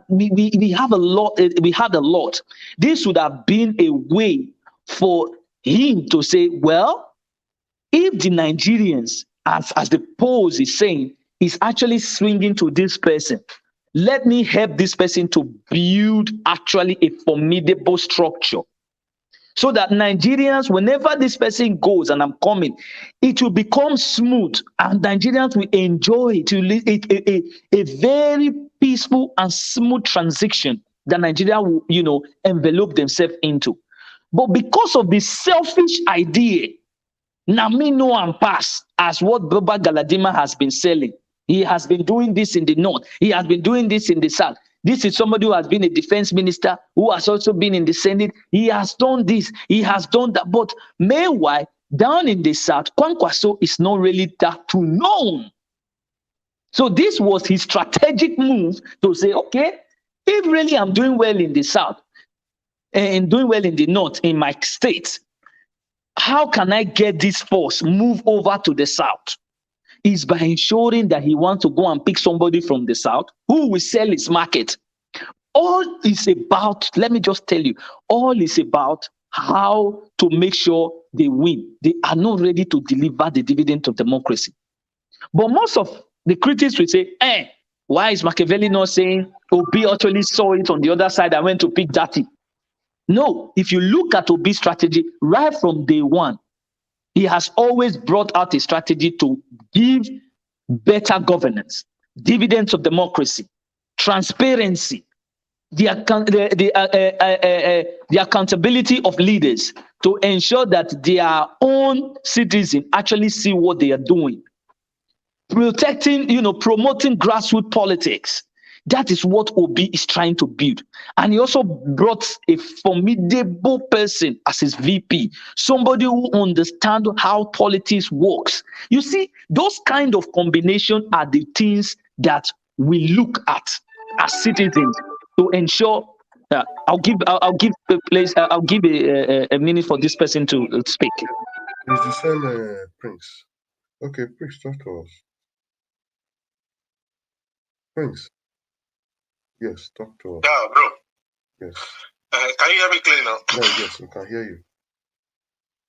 we have a lot. We had a lot. This would have been a way for him to say, well, if the Nigerians, as the polls is saying, is actually swinging to this person, let me help this person to build actually a formidable structure. So that Nigerians, whenever this person goes and I'm coming, it will become smooth and Nigerians will enjoy it. A very peaceful and smooth transition that Nigeria will, envelope themselves into. But because of the selfish idea, Namino and pass, as what Baba Galadima has been selling. He has been doing this in the north. He has been doing this in the south. This is somebody who has been a defense minister, who has also been in the Senate. He has done this. He has done that. But meanwhile, down in the south, Kwankwaso is not really that too known. So this was his strategic move to say, okay, if really I'm doing well in the south and doing well in the north in my state, how can I get this force move over to the south? Is by ensuring that he wants to go and pick somebody from the south who will sell his market. All is about, let me just tell you, all is about how to make sure they win. They are not ready to deliver the dividend of democracy. But most of the critics will say, why is Machiavelli not saying Obi actually saw it on the other side and went to pick Dati? No, if you look at Obi's strategy right from day one, he has always brought out a strategy to give better governance, dividends of democracy, transparency, the accountability of leaders to ensure that their own citizens actually see what they are doing. Protecting, promoting grassroots politics. That is what Obi is trying to build. And he also brought a formidable person as his VP, somebody who understands how politics works. You see, those kind of combination are the things that we look at as citizens to ensure. I'll give the place. I'll give a minute for this person to speak. It's the same Prince. Okay, Prince, talk to us. Prince. Yes, talk to us. Yeah, bro. Yes. Can you hear me clearly now? Yes, we can hear you.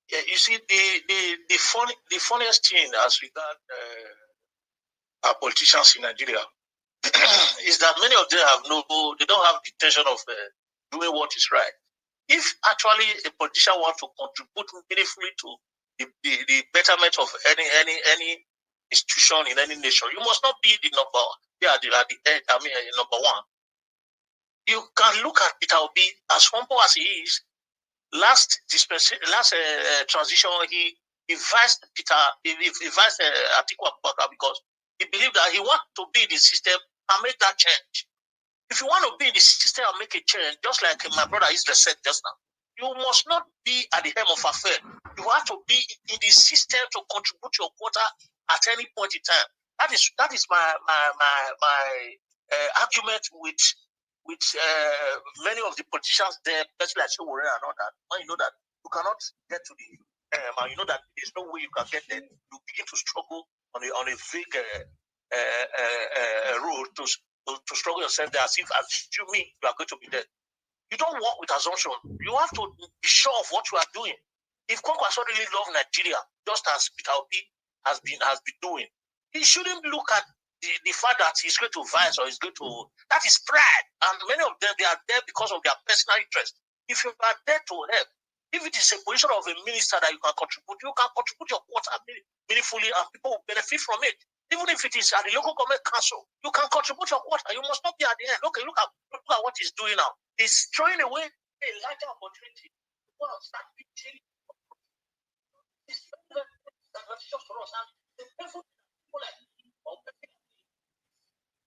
Yeah, you see, the funniest thing as regard our politicians in Nigeria is that many of them they don't have the intention of doing what is right. If actually a politician wants to contribute meaningfully to the betterment of any institution in any nation, you must not be the number one. You can look at Peter Obi as humble as he is. Last transition, he advised Atiku Abubakar because he believed that he wanted to be in the system and make that change. If you want to be in the system and make a change, just like my brother Israel said just now, you must not be at the helm of affair. You have to be in the system to contribute your quota at any point in time. That is my argument with many of the politicians there, especially like Showore and all that. When you know that you cannot get to the and you know that there's no way you can get there, you begin to struggle on a vague road to struggle yourself there as if assuming you are going to be there. You don't work with assumption. You have to be sure of what you are doing. If Kwankwaso really love Nigeria, just as Peter Obi has been doing, he shouldn't look at the fact that he's going to vice or he's going to. That is pride, and many of them they are there because of their personal interest. If you are there to help, if it is a position of a minister that you can contribute your quota meaningfully, and people will benefit from it. Even if it is at the local government council, you can contribute your quota. You must not be at the end. Okay, look at what he's doing now. He's throwing away a larger opportunity. Well, start being it's very advantageous for us. And the people like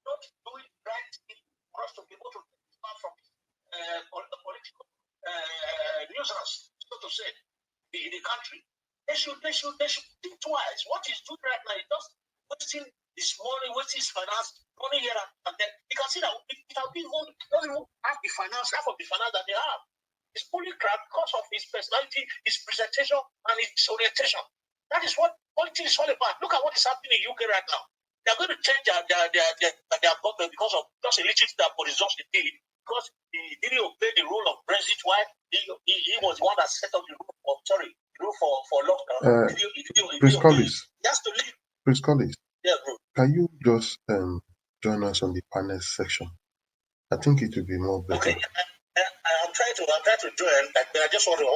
not doing right thing for us to be able to get from political nuisance, so to say, in the country. They should think twice. What he's doing right now is just wasting his money, wasting his finance, money here and there. You can see that it has been doesn't even have the finance, half of the finance that they have. It's fully crap because of his personality, his presentation, and his orientation. That is what politics is all about. Look at what is happening in UK right now. They're going to change their government because of just a little that Boris Johnson did, because he didn't obey the rule of Brexit. Why? He was the one that set up the rule for lockdown. Prince Collins. He has to leave. Prince Collins. Yeah, bro. Can you just join us on the panel section? I think it will be more better. Okay. I'm trying to join. I just want to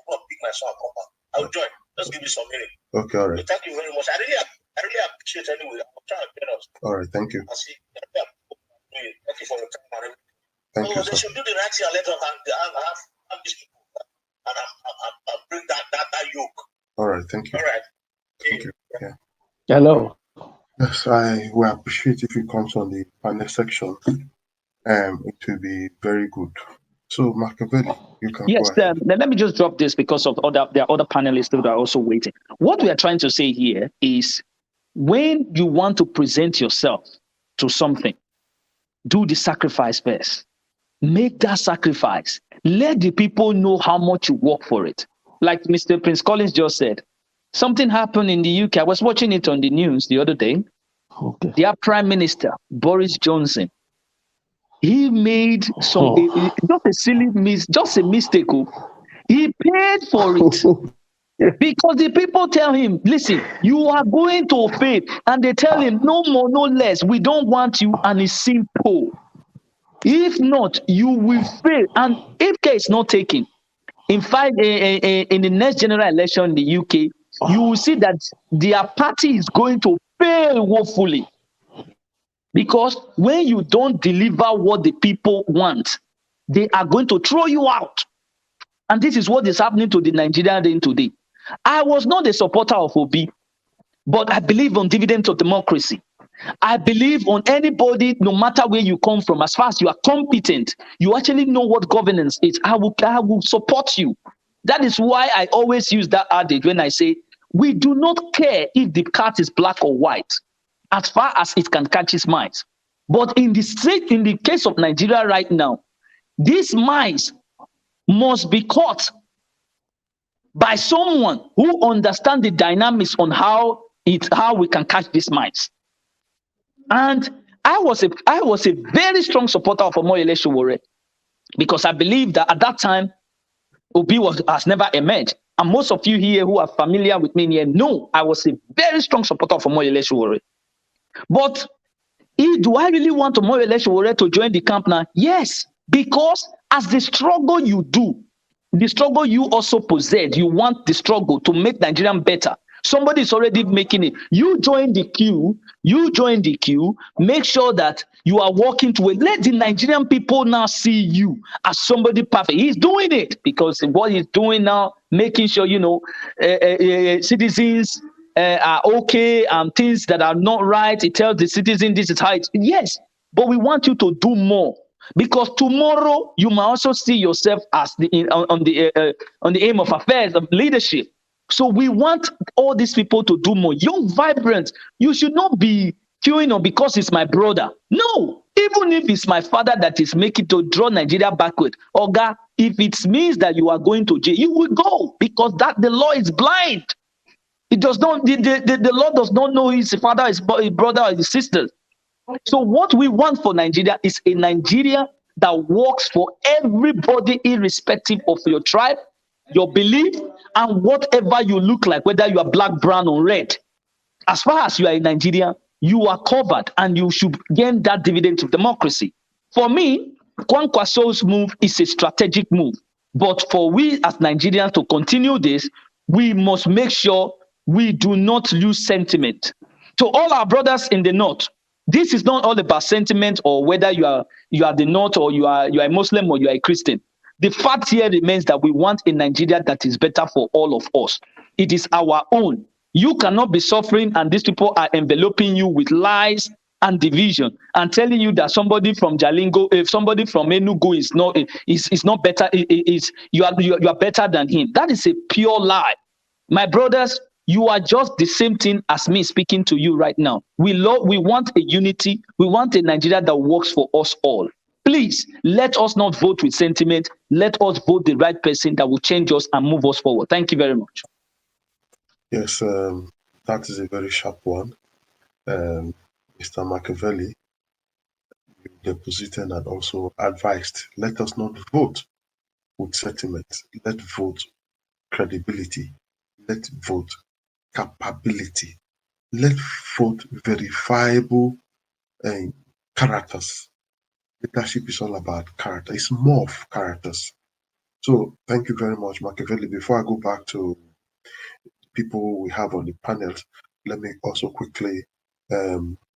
pick myself up. I'll join. Just give me some minute. Okay, all right. So thank you very much. I really appreciate it anyway. I'm trying to join us. All right, thank you. I'll see. Thank you for your time and everything. Thank you, they should do the right thing and let us have these people and I'll bring that yoke. All right, thank you. All right. Thank you. Yeah. Hello. Yes, I will appreciate if it comes on the panel section. It will be very good. So, Machiavelli, you can yes, go ahead. Let me just drop this because of there are other panelists that are also waiting. What we are trying to say here is when you want to present yourself to something, do the sacrifice first. Make that sacrifice. Let the people know how much you work for it. Like Mr. Prince Collins just said, something happened in the UK. I was watching it on the news the other day. Okay. Their Prime Minister, Boris Johnson, he made just a mistake. He paid for it. Because the people tell him, listen, you are going to fail. And they tell him, no more, no less. We don't want you. And it's simple. If not, you will fail. And if care is not taken, in fact, in the next general election in the UK, you will see that their party is going to fail woefully. Because when you don't deliver what the people want, they are going to throw you out. And this is what is happening to the Nigerian day today. I was not a supporter of Obi, but I believe on dividends of democracy. I believe on anybody, no matter where you come from, as far as you are competent, you actually know what governance is. I will support you. That is why I always use that adage when I say, we do not care if the cat is black or white, as far as it can catch its mice. But in the case of Nigeria right now, these mice must be caught by someone who understands the dynamics on how we can catch these mice. And I was a very strong supporter of Omoyele Sowore because I believe that at that time Obi has never emerged. And most of you here who are familiar with me here know I was a very strong supporter of Omoyele Sowore. But do I really want Omoyele Sowore to join the camp now? Yes, because as the struggle you do, the struggle you also possess, you want the struggle to make Nigeria better. Somebody is already making it. You join the queue. Make sure that you are walking to it. Let the Nigerian people now see you as somebody perfect. He's doing it because what he's doing now, making sure, citizens are okay and things that are not right. He tells the citizen this is how it's. Yes, but we want you to do more. Because tomorrow you might also see yourself as on the aim of affairs of leadership. So we want all these people to do more. Young, vibrant. You should not be queuing on because it's my brother. No, even if it's my father that is making to draw Nigeria backward. Oga, if it means that you are going to jail, you will go because the law is blind. It does not. The law does not know his father, his brother, or his sister. So what we want for Nigeria is a Nigeria that works for everybody irrespective of your tribe, your belief, and whatever you look like, whether you are black, brown, or red. As far as you are in Nigeria, you are covered and you should gain that dividend of democracy. For me, Kwankwaso's move is a strategic move. But for we as Nigerians to continue this, we must make sure we do not lose sentiment. To all our brothers in the north, this is not all about sentiment or whether you are the North or you are a Muslim or you are a Christian. The fact here remains that we want a Nigeria that is better for all of us. It is our own. You cannot be suffering and these people are enveloping you with lies and division and telling you that somebody from Jalingo, if somebody from Enugu is not better, you are better than him. That is a pure lie. My brothers, you are just the same thing as me speaking to you right now. We want a unity. We want a Nigeria that works for us all. Please, let us not vote with sentiment. Let us vote the right person that will change us and move us forward. Thank you very much. Yes, that is a very sharp one. Mr. Machiavelli, you deposited and also advised, let us not vote with sentiment. Let vote credibility. Let vote capability. Let vote verifiable characters. Leadership is all about character. It's more of characters. So thank you very much, Machiavelli. Before I go back to people we have on the panel, let me also quickly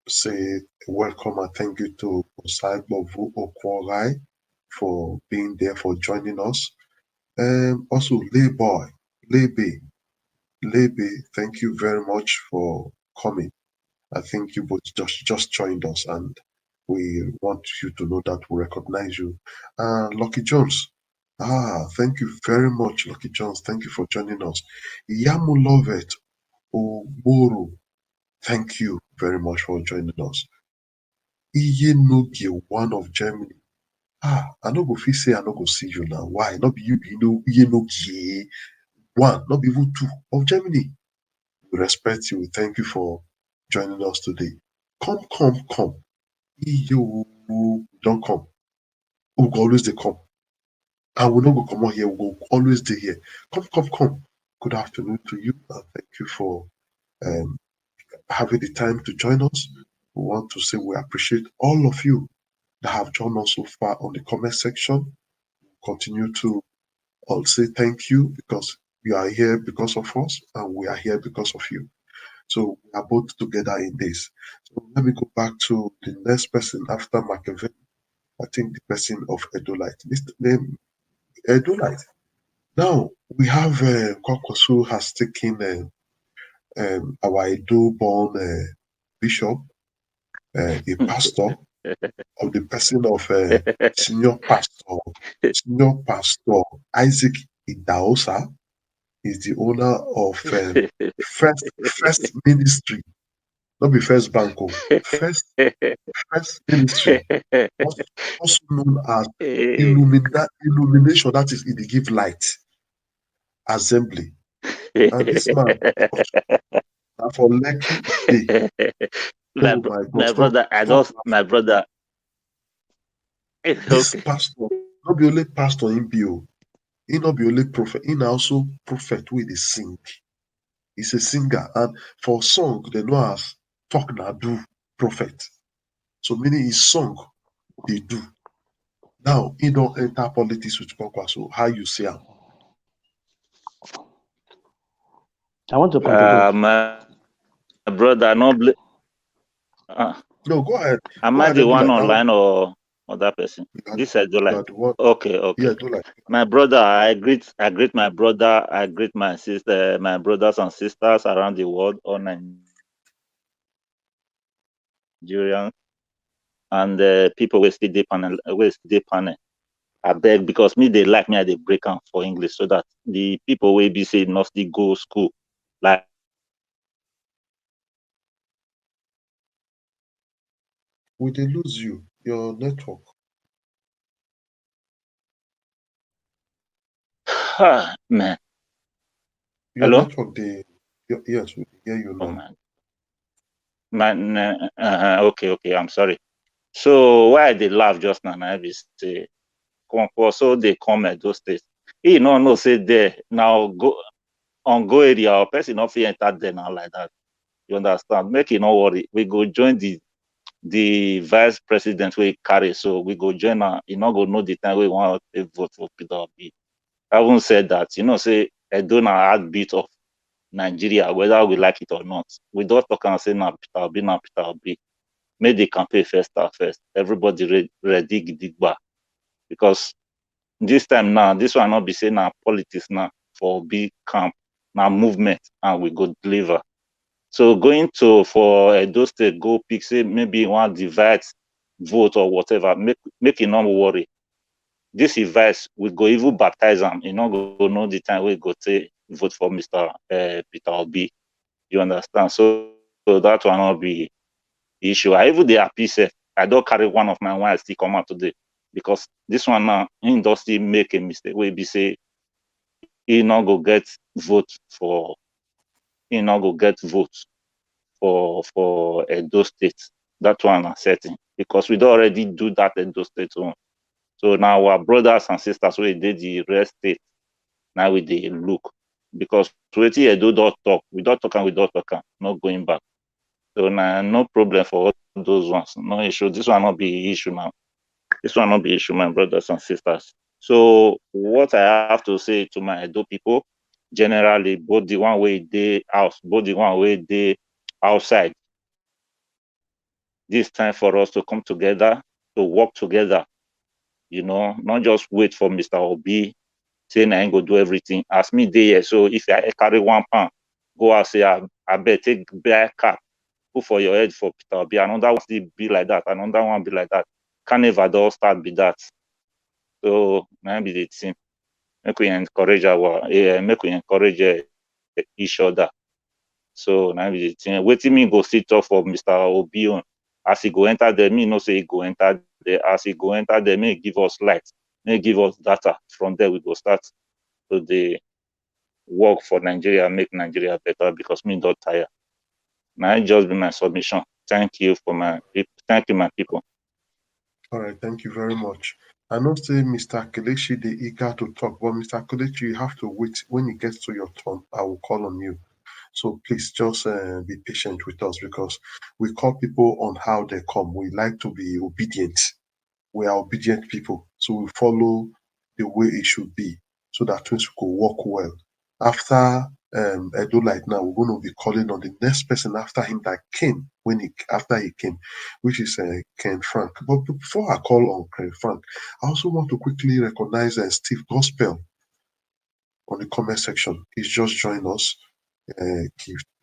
say welcome and thank you to Osai Bovu Okworai for being there, for joining us. Also, Lebe, thank you very much for coming. I think you both just joined us, and we want you to know that we recognize you. Lucky Jones, thank you very much, Lucky Jones. Thank you for joining us. Yamu Lovet Oboro, thank you very much for joining us. Iye Nogie, one of Germany. I no go fit say I no go see you now. Why? Not be you, you know, Iye Nogie, one, not be even two of Germany. We respect you. We thank you for joining us today. Come. You don't come. We go always they come. And we not go come out here. We go always stay here. Come. Good afternoon to you. And thank you for um, having the time to join us. We want to say we appreciate all of you that have joined us so far on the comment section. Continue to all say thank you because you are here because of us and we are here because of you. So we are both together in this. So let me go back to the next person after Machiavelli. I think the person of Edolite. Mr. name Edolite. Now we have Kwankwaso has taken our Edo-born bishop, a pastor of the person of senior pastor Isaac Idahosa is the owner of first ministry, not be first bank, first ministry, also known as illumination, that is, it give light assembly. And this man, for Lekki day, oh my God, my brother, stop my laughing. brother. This Okay. pastor, not be only pastor in bio, he not be only prophet, he na also prophet wey dey sing. He's a singer, and for song, they know as talk na do prophet. So meaning his song, they do. Now, he don't enter politics with Kwankwaso. How you say am? I want to contribute. My brother, No, go ahead. am Go I ahead the and do one like now. online or that person? You are, This I do you like. are the one. Okay. Yeah, do like. My brother, I greet my brother, I greet my sister, my brothers and sisters around the world, all Nigerians, and people will still dey panel. I beg because me they like me I dey break am for English so that the people will be say not still go school like We dey lose you. Your network. man. Your Hello? network dey. Yes, we hear you Oh now. man. Okay, I'm sorry. So why they laugh just now? I be say Kwankwaso they come at those states. He no say there now go area or person not fit enter there now like that. You understand? Make it no worry. We go join the vice president we carry. So we go join her. You not go know the time we want to vote for Peter Obi. I haven't said that. Say Edo na heartbeat of Nigeria, whether we like it or not. We don't talk and say na Peter Obi. Make the campaign first start first. Everybody ready gidigba. Because this time now, this one not be saying now politics now for big camp, now movement, and we go deliver. So going to for Edo State, go pick say maybe one divide vote or whatever. Make it not worry. This advice we go even baptize them. You know go know the time we go to vote for Mr. Peter Obi. You understand? So that will not be issue. I even the happy self. I don't carry one of my wives still come out today because this one now he does still make a mistake. We be say he not go get vote for he not go get vote for Edo State. That one is certain because we don't already do that in those states. So now our brothers and sisters we did the rest state. Now we dey look because wetin Edo don talk, we don't talk and we don't talk, not going back. So now no problem for all those ones, no issue. This one not be issue now. This one not be issue, my brothers and sisters. So what I have to say to my Edo people, generally, both the one way they house, both the one way they outside. This time for us to come together, to work together, not just wait for Mr. Obi saying I ain't go do everything. As me there, so if I carry 1 pound, go out say I better take bear cap, put for your head for Peter Obi. Another one still be like that, another one be like that. Carnival don't start be that. So maybe the team. Make we encourage each other. So now the thing. Waiting me go sit up for Mr. Obi on. As he go enter there, me no say he go enter there. As he go enter there, may give us light, may give us data. From there we go start to the work for Nigeria, make Nigeria better because me don't tire. Now it just be my submission. Thank you my people. All right, thank you very much. I know say Mr. Kelechi dey eager to talk, but Mr. Kelechi, you have to wait. When it gets to your turn, I will call on you. So please just be patient with us because we call people on how they come. We like to be obedient. We are obedient people. So we follow the way it should be so that things could work well. After Edo like now, we're going to be calling on the next person after him that came after he came, which is Ken Frank. But before I call on Ken Frank, I also want to quickly recognize Steve Gospel on the comment section. He's just joined us.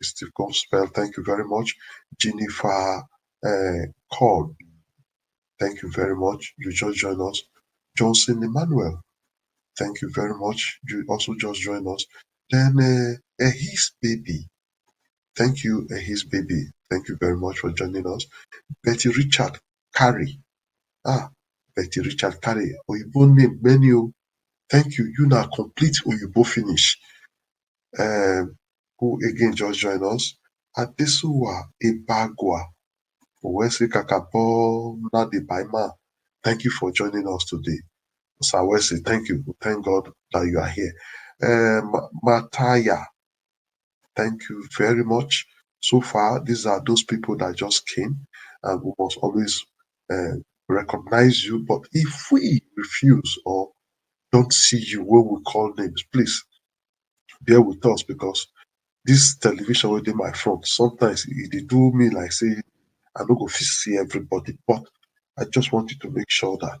Steve Gospel, thank you very much. Jennifer Cord, thank you very much. You just joined us. Johnson Emmanuel, thank you very much. You also just joined us. Then his baby, thank you, his baby. Thank you very much for joining us. Betty Richard Carey. Betty Richard Carey. Oyibo name menu. Thank you. You now complete Oyibo finish. Who again just joined us? Adesuwa Ebagwa. Wesley Kakabo Nadibaima. Thank you for joining us today. Sir Wesley, thank you. Thank God that you are here. Mataya, thank you very much. So far, these are those people that just came, and we must always recognize you. But if we refuse or don't see you when we call names, please bear with us because this television within my front, sometimes they do me like say I don't go see everybody, but I just want you to make sure that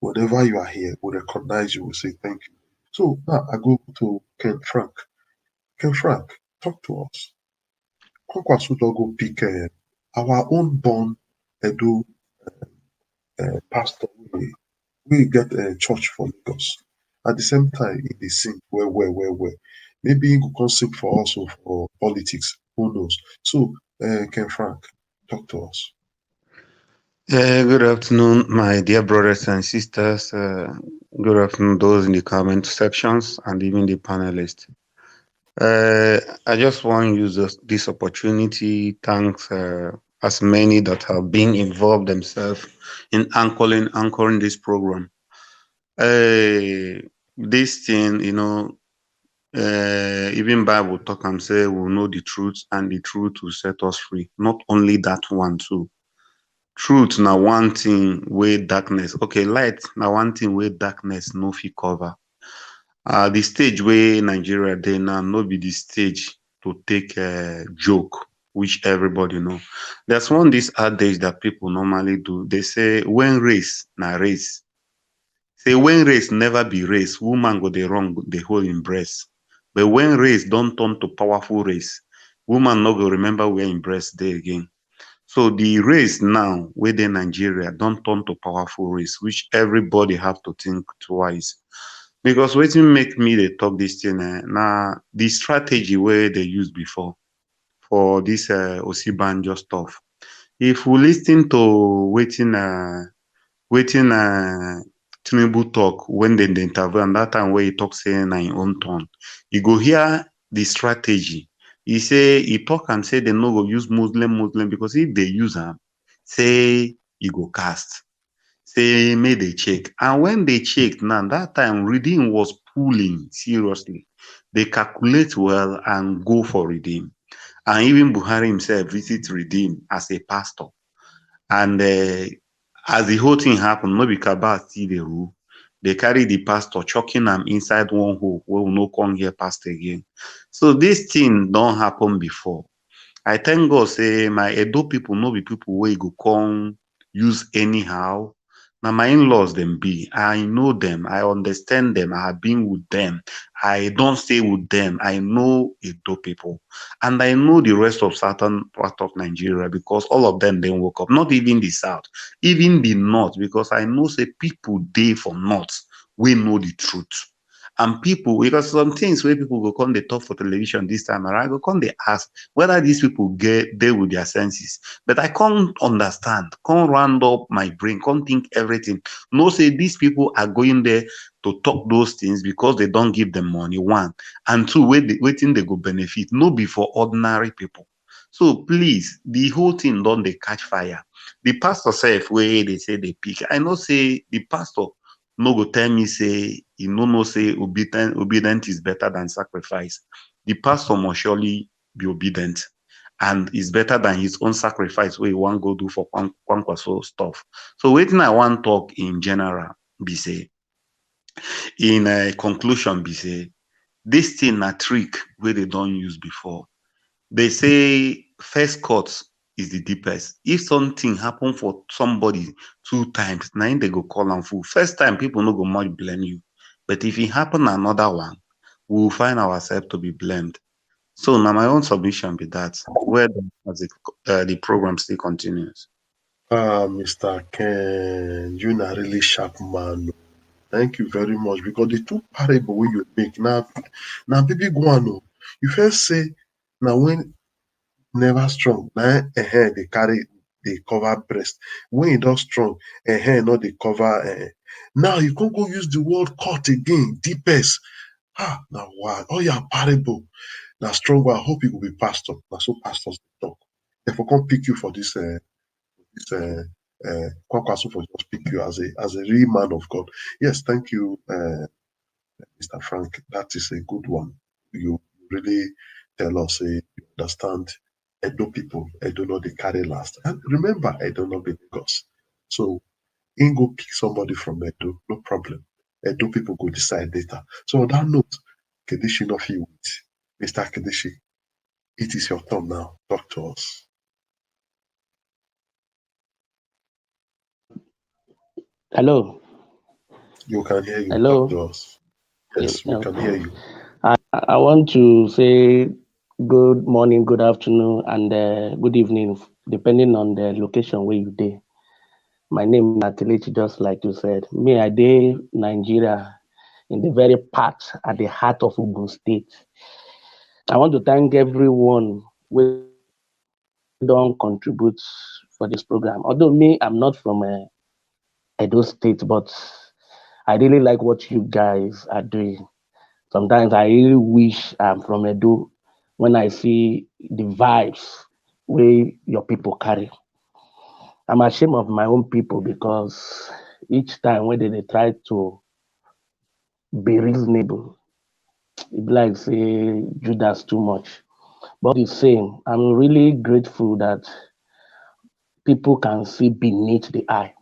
whenever you are here, we recognize you, we say thank you. So now I go to Ken Frank. Ken Frank, talk to us. Kwankwaso don't go pick our own born Edo pastor. We get a church for Lagos. At the same time, he dey sing well. Maybe he go come sing for also for politics. Who knows? So, Ken Frank, talk to us. Good afternoon, my dear brothers and sisters. Good afternoon, those in the comment sections and even the panelists. I just want to use this opportunity. Thanks as many that have been involved themselves in anchoring this program. This thing, even Bible talk and say we'll know the truth and the truth will set us free. Not only that one too. Truth now one thing with darkness. Okay, light now one thing with darkness no fit cover. The stage where Nigeria they now no be the stage to take a joke, which everybody know. There's this adage that people normally do. They say when race na race. Say when race never be race, woman go the wrong the whole in breast. But when race don't turn to powerful race, woman no go remember where in breast they again. So the race now within Nigeria don't turn to powerful race, which everybody have to think twice. Because wetin make me they talk this thing now the strategy where they used before for this Osibanjo stuff. If we listen to waiting Tinubu talk when they intervene, that time where he talk saying in own turn, you go hear the strategy. He talk and say they no go use Muslim because if they use them, say you go cast. Say may they check. And when they checked, now that time redeem was pulling seriously. They calculate well and go for redeem. And even Buhari himself visit redeem as a pastor. And as the whole thing happened, no be Kabah still the rule. They carry the pastor, chucking him inside one hole where we no come here past again. So this thing don't happen before. I thank God say my Edo people no be people where go come use anyhow. Now my in-laws them be. I know them, I understand them, I have been with them. I don't stay with them. I know Edo people. And I know the rest of southern part of Nigeria because all of them then woke up. Not even the south, even the north, because I know say people there from north, we know the truth. And people, because some things where people go come they talk for television this time around, go come they ask whether these people get there with their senses. But I can't understand, can't round up my brain, can't think everything. No, say these people are going there to talk those things because they don't give them money, one. And two, waiting they go benefit, no be for ordinary people. So please, the whole thing don't they catch fire. The pastor self where they say they pick. I know say the pastor no go tell me say he no say obedient is better than sacrifice. The pastor must surely be obedient and is better than his own sacrifice where he want go do for Kwankwaso stuff. So waiting I want talk in general be say in a conclusion be say this thing a trick where they don't use before. They say first cut is the deepest. If something happen for somebody 2 times, now they go call on fool. First time, people no go much blame you. But if it happen another one, we will find ourselves to be blamed. So now my own submission be that where the program still continues. Mr. Ken, you na really sharp man. Thank you very much because the two parable wey you make now baby go on. You first say now when never strong, now they carry they cover breast. When it does strong, no they cover. Now you can't go use the word cut again, deepest. Now wow, oh yeah, parable. Now strong one. I hope you will be pastor. Now so pastors talk. If I can't pick you for this Kwankwaso for just pick you as a real man of God. Yes, thank you, Mr. Frank. That is a good one. You really tell us, you understand Edo people, Edo not they carry last. And remember, Edo not be Lagos. So, in go pick somebody from Edo, no problem. Edo people go decide later. So on that note, Kedeshi not you with Mr. Kedeshi. It is your turn now. Talk to us. Hello. You can hear you. Hello. Talk to us. Yes, we can hear you. I want to say good morning, good afternoon, and good evening, depending on the location where you dey. My name is Atelechi, just like you said. Me, I dey Nigeria, in the very part at the heart of Ogun State. I want to thank everyone who don't contribute for this program. Although me, I'm not from Edo State, but I really like what you guys are doing. Sometimes I really wish I'm from Edo when I see the vibes where your people carry. I'm ashamed of my own people because each time when they try to be reasonable, it be like say Judas too much. But the same, I'm really grateful that people can see beneath the eye.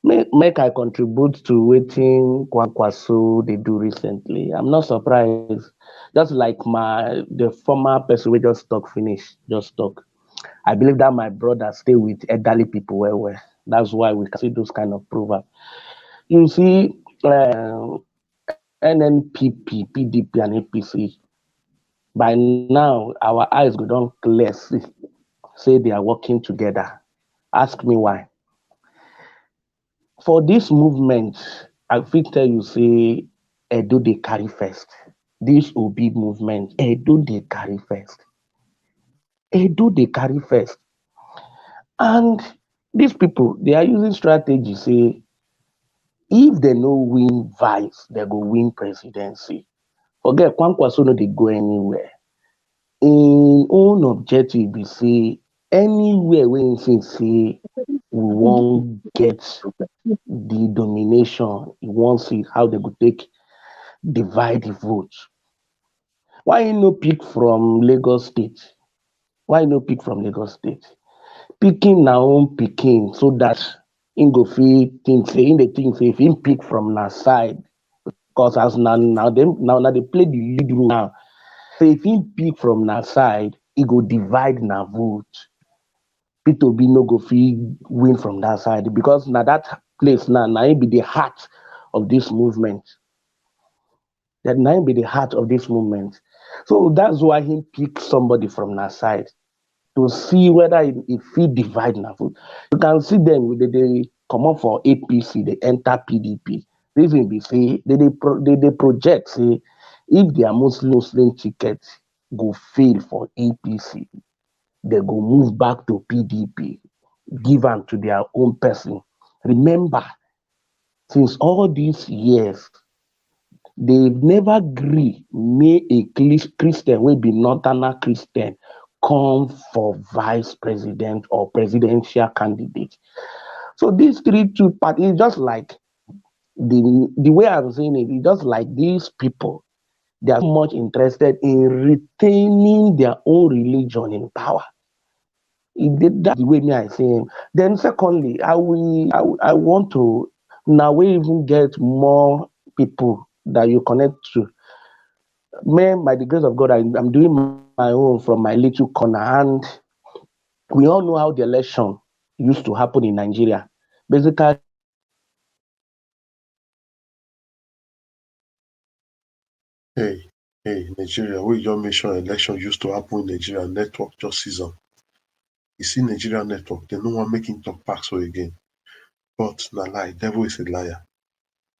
Make I contribute to wetin Kwankwaso they do recently. I'm not surprised. Just like the former person we just talk finish, just talk. I believe that my brother stay with elderly people well. That's why we can see those kind of proverbs. You see, NNPP, PDP, and APC. By now, our eyes go down clear. Say they are working together. Ask me why. For this movement, I fit tell you say Edo dey carry first. This Obi movement, Edo dey carry first. Edo dey carry first. And these people, they are using strategy say if they no win vice, they go win presidency. Forget Kwankwaso no dey go anywhere. Im own objective be say anywhere where you say we won't get the domination, you won't see how they could take divide the vote. Why you no pick from Lagos State? Why you no pick from Lagos State? Picking na own picking so that him go fit think say him dey think say if him pick from na side, because as now they play the lead role now. So if him pick from na side, he go divide na vote. P2B no go fit win from that side because now that place now it be the heart of this movement. That now be the heart of this movement. So that's why he pick somebody from that side to see whether it fit divide na vote. You can see them with they come up for APC, they enter PDP. Reason be say they project say if their Muslim ticket go fail for APC, they go move back to PDP, give am to their own person. Remember, since all these years, they've never agree make a Christian will be northerner Christian come for vice president or presidential candidate. So these two parties, just like the way I'm saying it, it's just like these people, they are so much interested in retaining their own religion in power. That's the way me I say him. Then secondly, I want to now we even get more people that you connect to. Man, by the grace of God, I'm doing my own from my little corner, and we all know how the election used to happen in Nigeria. Basically, Hey, Nigeria, where your mission election used to happen in Nigeria, network just season. You see Nigeria network, they no one making talk back so again. But na lie, devil is a liar.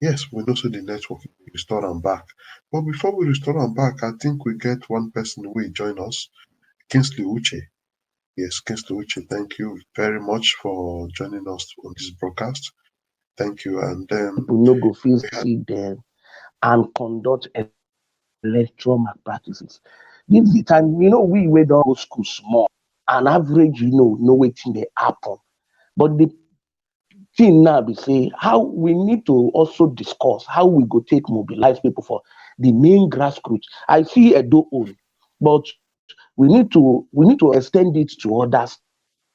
Yes, we know so the network will restore and back. But before we restore and back, I think we get one person who will join us, Kingsley Uche. Yes, Kingsley Uche, thank you very much for joining us on this broadcast. Thank you. And people no go feel see them and conduct electoral malpractices. This is the time, we don't go school small. On average, know waiting they happen. But the thing now be say how we need to also discuss how we go take mobilize people for the main grassroots. I see Edo own, but we need to extend it to other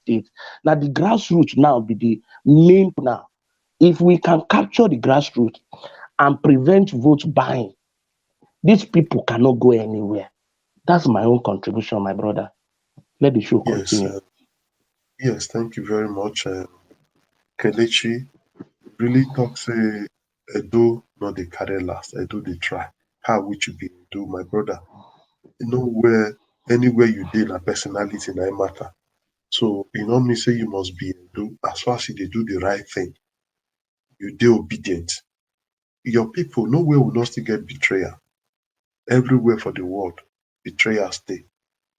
states. Now the grassroots now be the main now. If we can capture the grassroots and prevent vote buying, these people cannot go anywhere. That's my own contribution, my brother. Let the show yes, continue. yes, thank you very much, Kelechi. Really talk say Edo not the carry last, Edo they try. How would you be Edo, my brother? You know where anywhere you deal a personality na matter. So you know me say you must be Edo as far as they do the right thing. You do obedient. Your people nowhere will not still get betrayal. Everywhere for the world, betrayal stay.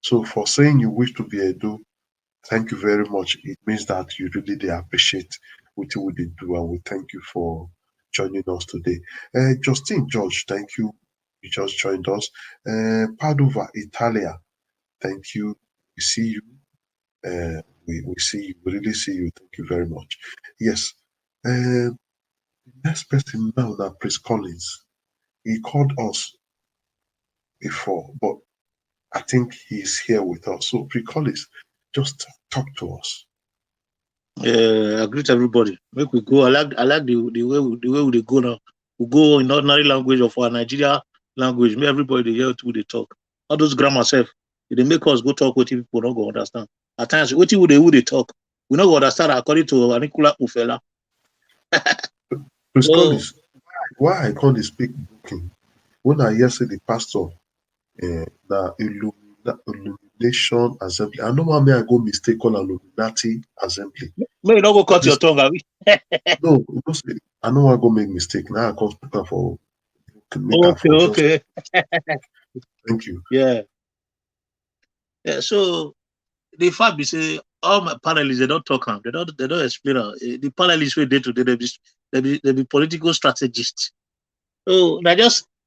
So for saying you wish to be Edo, thank you very much. It means that you really they appreciate what you would do, and we thank you for joining us today. Justin George, thank you. You just joined us. Padova, Italia, thank you. We see you. We see you. We really see you. Thank you very much. Yes. The next person now, that Chris Collins. He called us before, but I think he's here with us. So, Chris Collins, just talk to us. I greet everybody. Make we go. I like the way we go now. We go in ordinary language of our Nigeria language. Make everybody hear what they talk. All those grammar self, they make us go talk what people don't go understand. At times, what they talk, we not go understand according to Anikula Ufela. Chris Collins, why I can't speak booking? When I hear say the pastor, the Illumination Assembly, I know why I go mistake call Illuminati Assembly. May you not go cut your tongue, are we? No, I know I go make mistake. Now I can't speak for Okay. Thank you. Yeah. So the fact be say all my panelists they don't talk they don't explain the panelists we day to day they be political strategists. So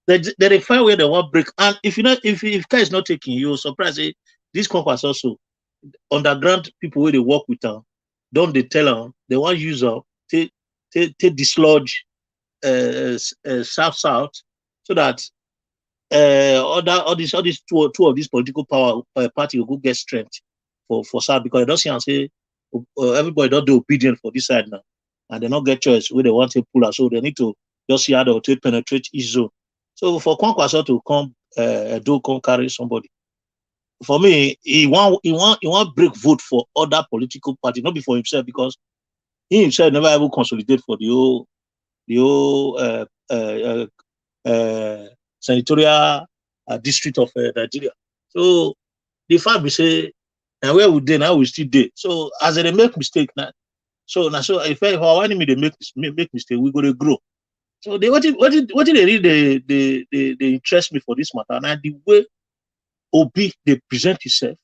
they find where they want break. And if you know if guy is not taking you surprise this Kwankwaso also underground people where they work with them, don't they tell them they want use of take dislodge South so that all these two of these political power party will go get strength for South, because they don't see and say everybody don't do obedient for this side now, and they not get choice where they want to pull out, so they need to just see how they will penetrate each zone. So for Kwankwaso to come come carry somebody, for me, he want break vote for other political party, not before himself, because he himself never ever consolidate for the whole senatorial district of Nigeria. So the fact we say, and where we dey now, we still dey. So as they make mistake now, so if our enemy they make mistake, we go to grow. So they what they really they interest me for this matter, and the way Obi they present himself,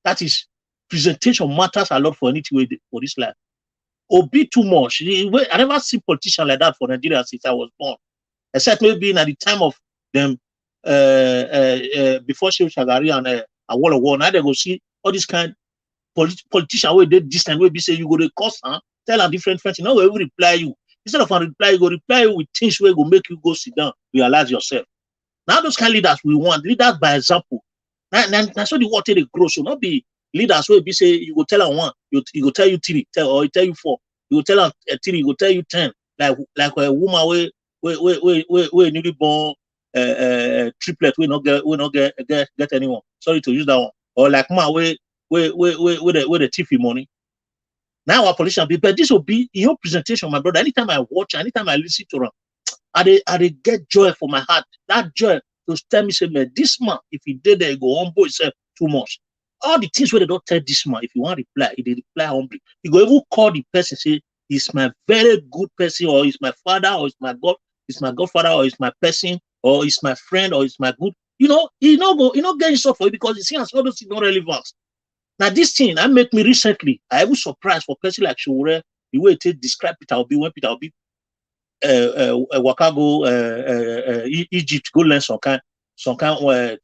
that is, presentation matters a lot for anything for this life. Obi too much. I never see politician like that for Nigeria since I was born, except maybe at the time of them before Shehu Shagari and Awolowo. Now they go see all this kind politician where they this time where be say you go to cost, tell them different friends. You know, we will reply you. Instead of a reply, you go reply you with things where go make you go sit down, realize yourself. Now those kind of leaders we want, leaders by example. That's what the water they grow. So not be leaders where be say you go tell them one, you go tell you three, or he tell you four. You go tell them three, you go tell you 10. Like a woman where newly born triplet we not get anyone. Sorry to use that one. Or like man where the tiffy money. Now our politician be, but this will be your presentation, my brother. Anytime I watch, anytime I listen to them, I get joy for my heart. That joy to tell me, say, man, this man, if he did there, he go humble himself too much. All the things where they don't tell this man, if you want to reply, he reply humbly. You go even call the person, say, he's my very good person, or he's my father, or he's my God, he's my godfather, or he's my person, or he's my friend, or he's my good. You know, he not get himself for it, because he sees all those things not relevant. Now this thing I make me recently, I was surprised for person like Showore, the way it describe Peter Obi when Peter Obi Wakago Egypt go learn some kind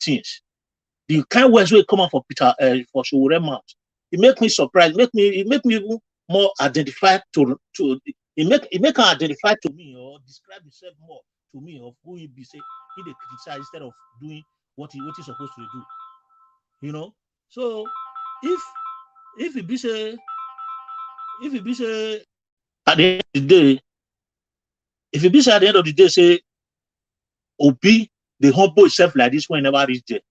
things. The kind words will come out for Peter for Showore mouth. It make me surprised, it make me even more identified to it make her identify to me, or describe himself more to me of who he be, say he they criticize instead of doing what he's supposed to do. You know? So if it be say at the end of the day, if it be say at the end of the day, say Obi the humble itself like this when he never reach there.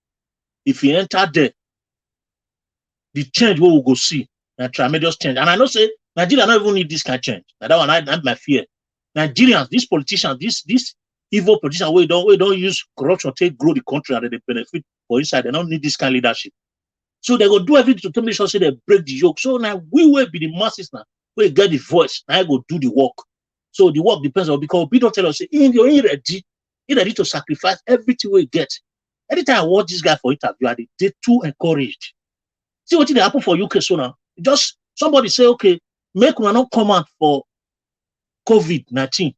If he enter there, the change we will go see and tremendous change. And I know say Nigeria don't even need this kind of change. That one I my fear. Nigerians, these politicians, this evil politicians, we don't use corruption to grow the country and they benefit for inside. They don't need this kind of leadership. So they go do everything to make sure say they break the yoke. So now we will be the masses now. We get the voice. Now I go do the work. So the work depends on, because we don't tell us, say, you're ready to sacrifice everything we get. Anytime I watch this guy for interview, they too encouraged. See what did happen for UK so now? Just somebody say, okay, make one not come out for COVID-19.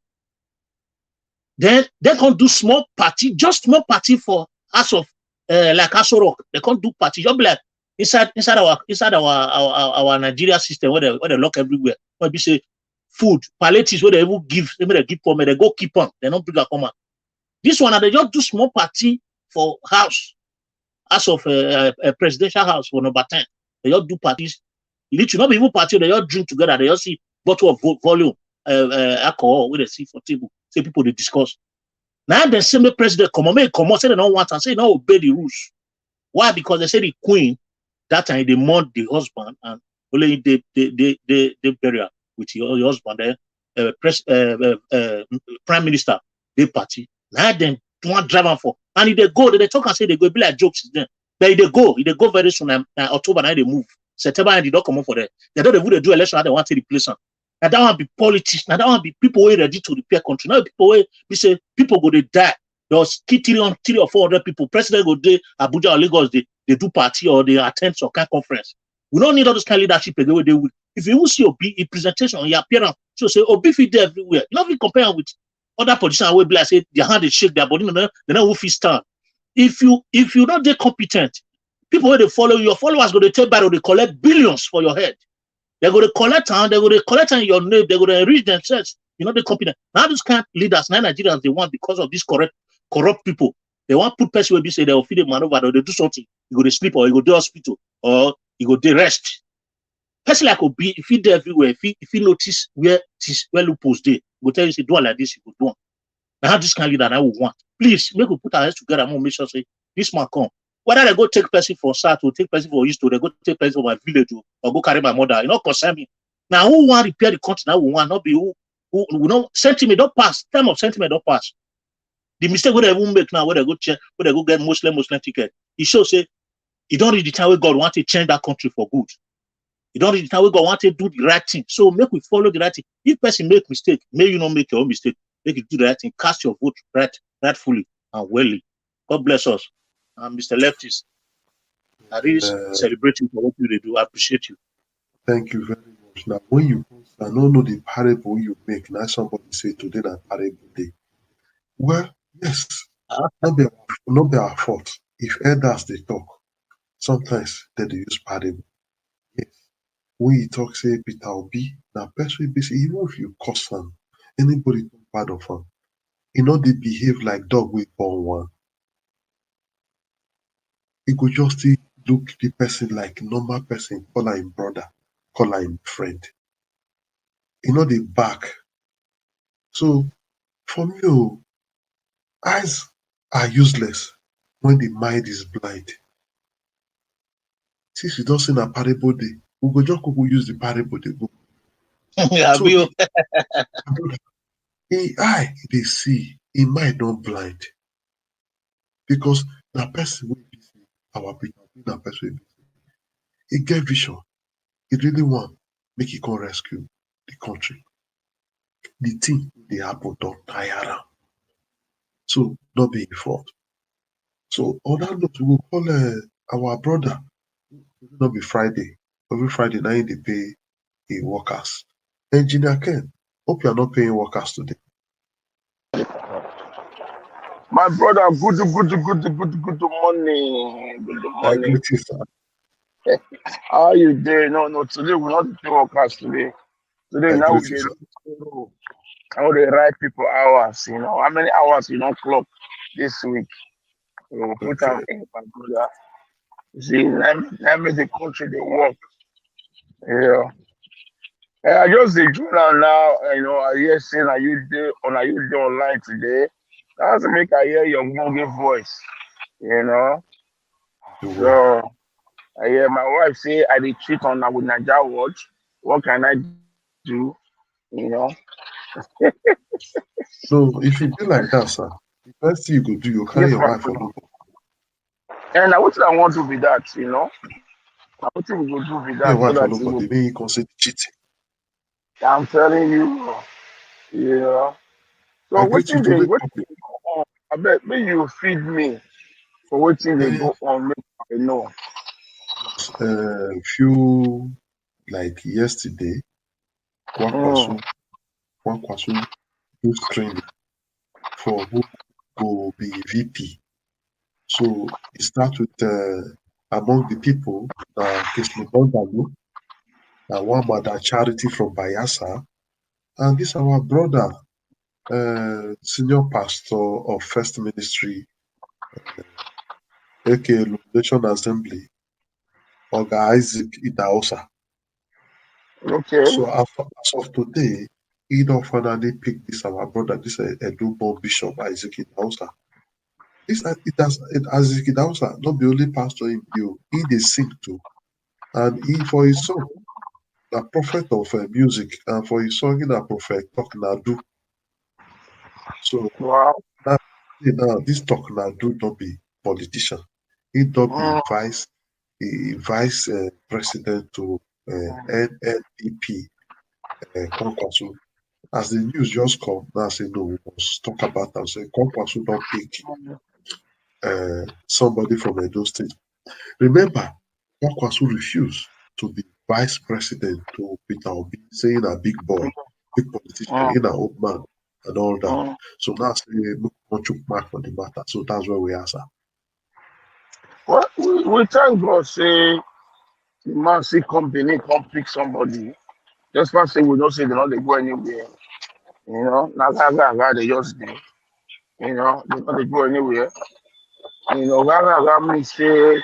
Then they can do small party, just small party for us of like Aso Rock. They can't do party. Just be like inside our Nigeria system where they lock everywhere. Where we say food, palliatives where they even give, they give for me, they go keep on. They don't bring a come out. This one, they just do small party for house, as of a presidential house for number 10. They just do parties. Literally, not even party, they just drink together. They just see bottle of volume, alcohol, where they see for table. Say people they discuss. Now the same president come on, say they don't want and say no obey the rules. Why? Because they say the queen that time they mourn the husband and only they burial with your husband. Prime minister they party. Now then one driver for and if they go, they talk and say they go be like jokes then. But if they go very soon. October now they move. September and they don't come up for that. They don't even do election. They want to replace them. Now that one be politics. Now that one be people who are ready to repair country. Now people who we say people go they die. There's 3 or 400 people. President go there, Abuja or Lagos, they do party or they attend some kind of conference. We don't need all those kind of leadership again where they will. If you will see Obi in presentation on your appearance, so say Obi fit there everywhere. You know, if you compare with other politicians who be like say their hand they shake their body, they know who fit stand. If you not they competent, People where they follow you, your followers go to take battle, they collect billions for your head. They go to collect on, they go to collect on your name, they go to enrich themselves. You know, the company. Now these kind of leaders, now Nigerians, they want because of these corrupt people. They want put person where they say they will feed a maneuver or they do something. You go to sleep or you go to hospital or you go to rest. Person like Obi, if he there everywhere, if he notice where loopholes there, go tell you say do it like this, you go do it. Now this kind of leader I will want. Please make we put our heads together and make sure say this man come. Whether they go take person for South or take person for East or they go take person for my village or go carry my mother, you know, concern me. Now who want repair the country? Now we want not be who you know sentiment don't pass. Time of sentiment don't pass. The mistake where they won't make now, where they go get Muslim ticket. It shows say you don't reach the time where God want to change that country for good. You don't reach the time where God want to do the right thing. So make we follow the right thing. If person make mistake, may you not make your own mistake. Make you do the right thing. Cast your vote rightfully and wellly. God bless us. Mr. Leftist, I really celebrate you for what you do. I appreciate you. Thank you very much. Now, when you post, I don't know the parable you make. Now, somebody say today that parable day. Well, yes, not be our fault. If elders they talk, sometimes they use parable. Yes. When you talk, say Peter Obi, now person be say, even if you curse them, anybody talk bad of them, you know they behave like dog with born one. He could just look the person like normal person, call him brother, call him friend. You know, they back. So for me, eyes are useless when the mind is blind. Since you don't see a parable day, we go just go use the parable they go. Yeah, So in eye they see, in mind not blind. Because the person will be our people, that person will be. He get vision. He really want make he can rescue the country. The thing they happen don't tire am. So not be in fault. So on that note, we will call our brother. It will not be Friday. Every Friday night they pay workers. Engineer Ken, hope you are not paying workers today. My brother, good morning. Good I morning. greet you, sir. How are you doing? No, today we not pay workers today. Today I now greet we you, dey sir. now they write people hours, you know. How many hours you don't clock this week? We will put Okay. them in, my brother. You see, let me the country they work. Yeah. I just dey do now, you know, I hear saying are you there online today. That's make I hear your voice, you know. You will. So I hear my wife say I dey cheat on her with Naija Watch. What can I do? You know. So if you do like that, sir, the first thing you go do, you carry Yes, your my wife for brother. local. And now what I want to be that, you know. Now what we go do be Your that so wife for that you local, will, they may consider cheating. I'm telling you, you know. So I what greet you thing to they wake what up. thing they go on? I bet may you feed me for what thing they Yes, go on make I know. few like yesterday, Mm, Kwankwaso do training for who go be VP. So it start with among the people, Kesle Bondalo, one mother charity from Bayasa, and this our brother, senior pastor of First Ministry, aka Illumination Assembly, Oga Isaac Idahosa. okay. So as of today, he don't finally pick this our brother, this Edo Bishop Isaac Idahosa. This Isaac Idahosa, not the only pastor in you, he dey sing too, and he for his song, a prophet of music, and for his song, he a prophet talk na do. So Wow. now this talk na do not be politician. He don't be Mm, vice president to NNPP Kwankwaso. As the news just come, now say no, we must talk about them. Say Kwankwaso don't pick somebody from Edo State. Remember, Kwankwaso refused to be vice president to Peter Obi, saying a big boy, big politician, mm, in an old man, and all that. mm. So now say look much mark for the matter. So that's where we are, sir. Well, we thank God say the man see company come pick somebody. Just want say we don't say they not they go anywhere. You know, now they just do. You know, they not they go anywhere. You know, means say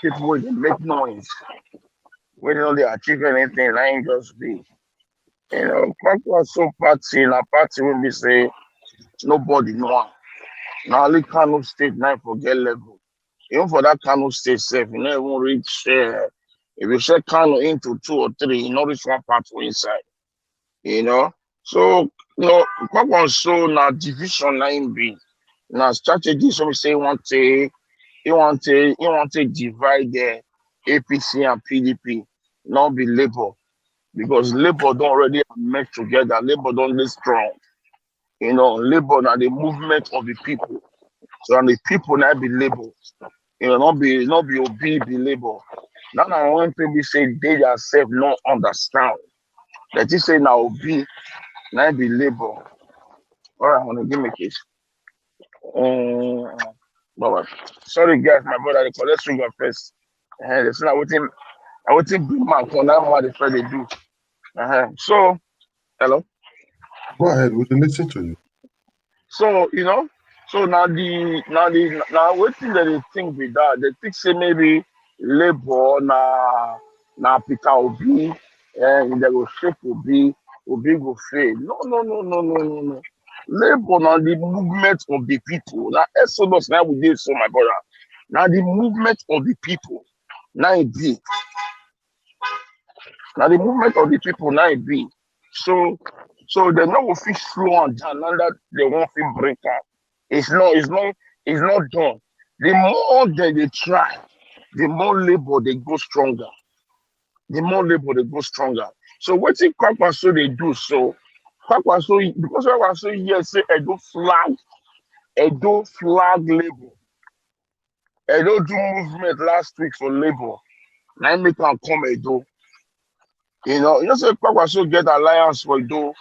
people will make noise. We don't they achieve anything, I ain't just be. You know, Kwankwaso party, na party when we say nobody know. Now only Kano State now forget level. Even for that Kano State safe, you never even reach if you set Kano into 2 or 3, you know reach one part for inside. You know? So Kwankwaso now division line be. Now strategy so we say you want to divide the APC and PDP, not be Labour. Because Labour don't already merge together, Labour don't be strong. You know, Labour now the movement of the people. So and the people now be Labour. You know, not be Obi be Labour. Now one people say they themselves not understand. That is say now Obi now be Labour. All right, I want to give me a case. Bye. Sorry guys, my brother, let's go first. That's not what him. I would think big man for now what the friend they do. So hello. Go ahead, we can listen to you. So so now what thing that they think with that? They think say maybe Labour na Peter Obi and they go shape Obi go fail. No. Labour now the movement of the people. Now Exodus now we did so my brother. Now the movement of the people. Now it be. Now the movement of the people now it be. So they know if fish slow and down and that they won't feel break out. It's not done. The more they try, the more labor they go stronger. The more labor they go stronger. So what if Kwankwaso they do so? Kwankwaso because Kwankwaso yes say Edo flag labor. Edo do movement last week for labor. Now make them come Edo. Say Kwankwaso get alliance for Edo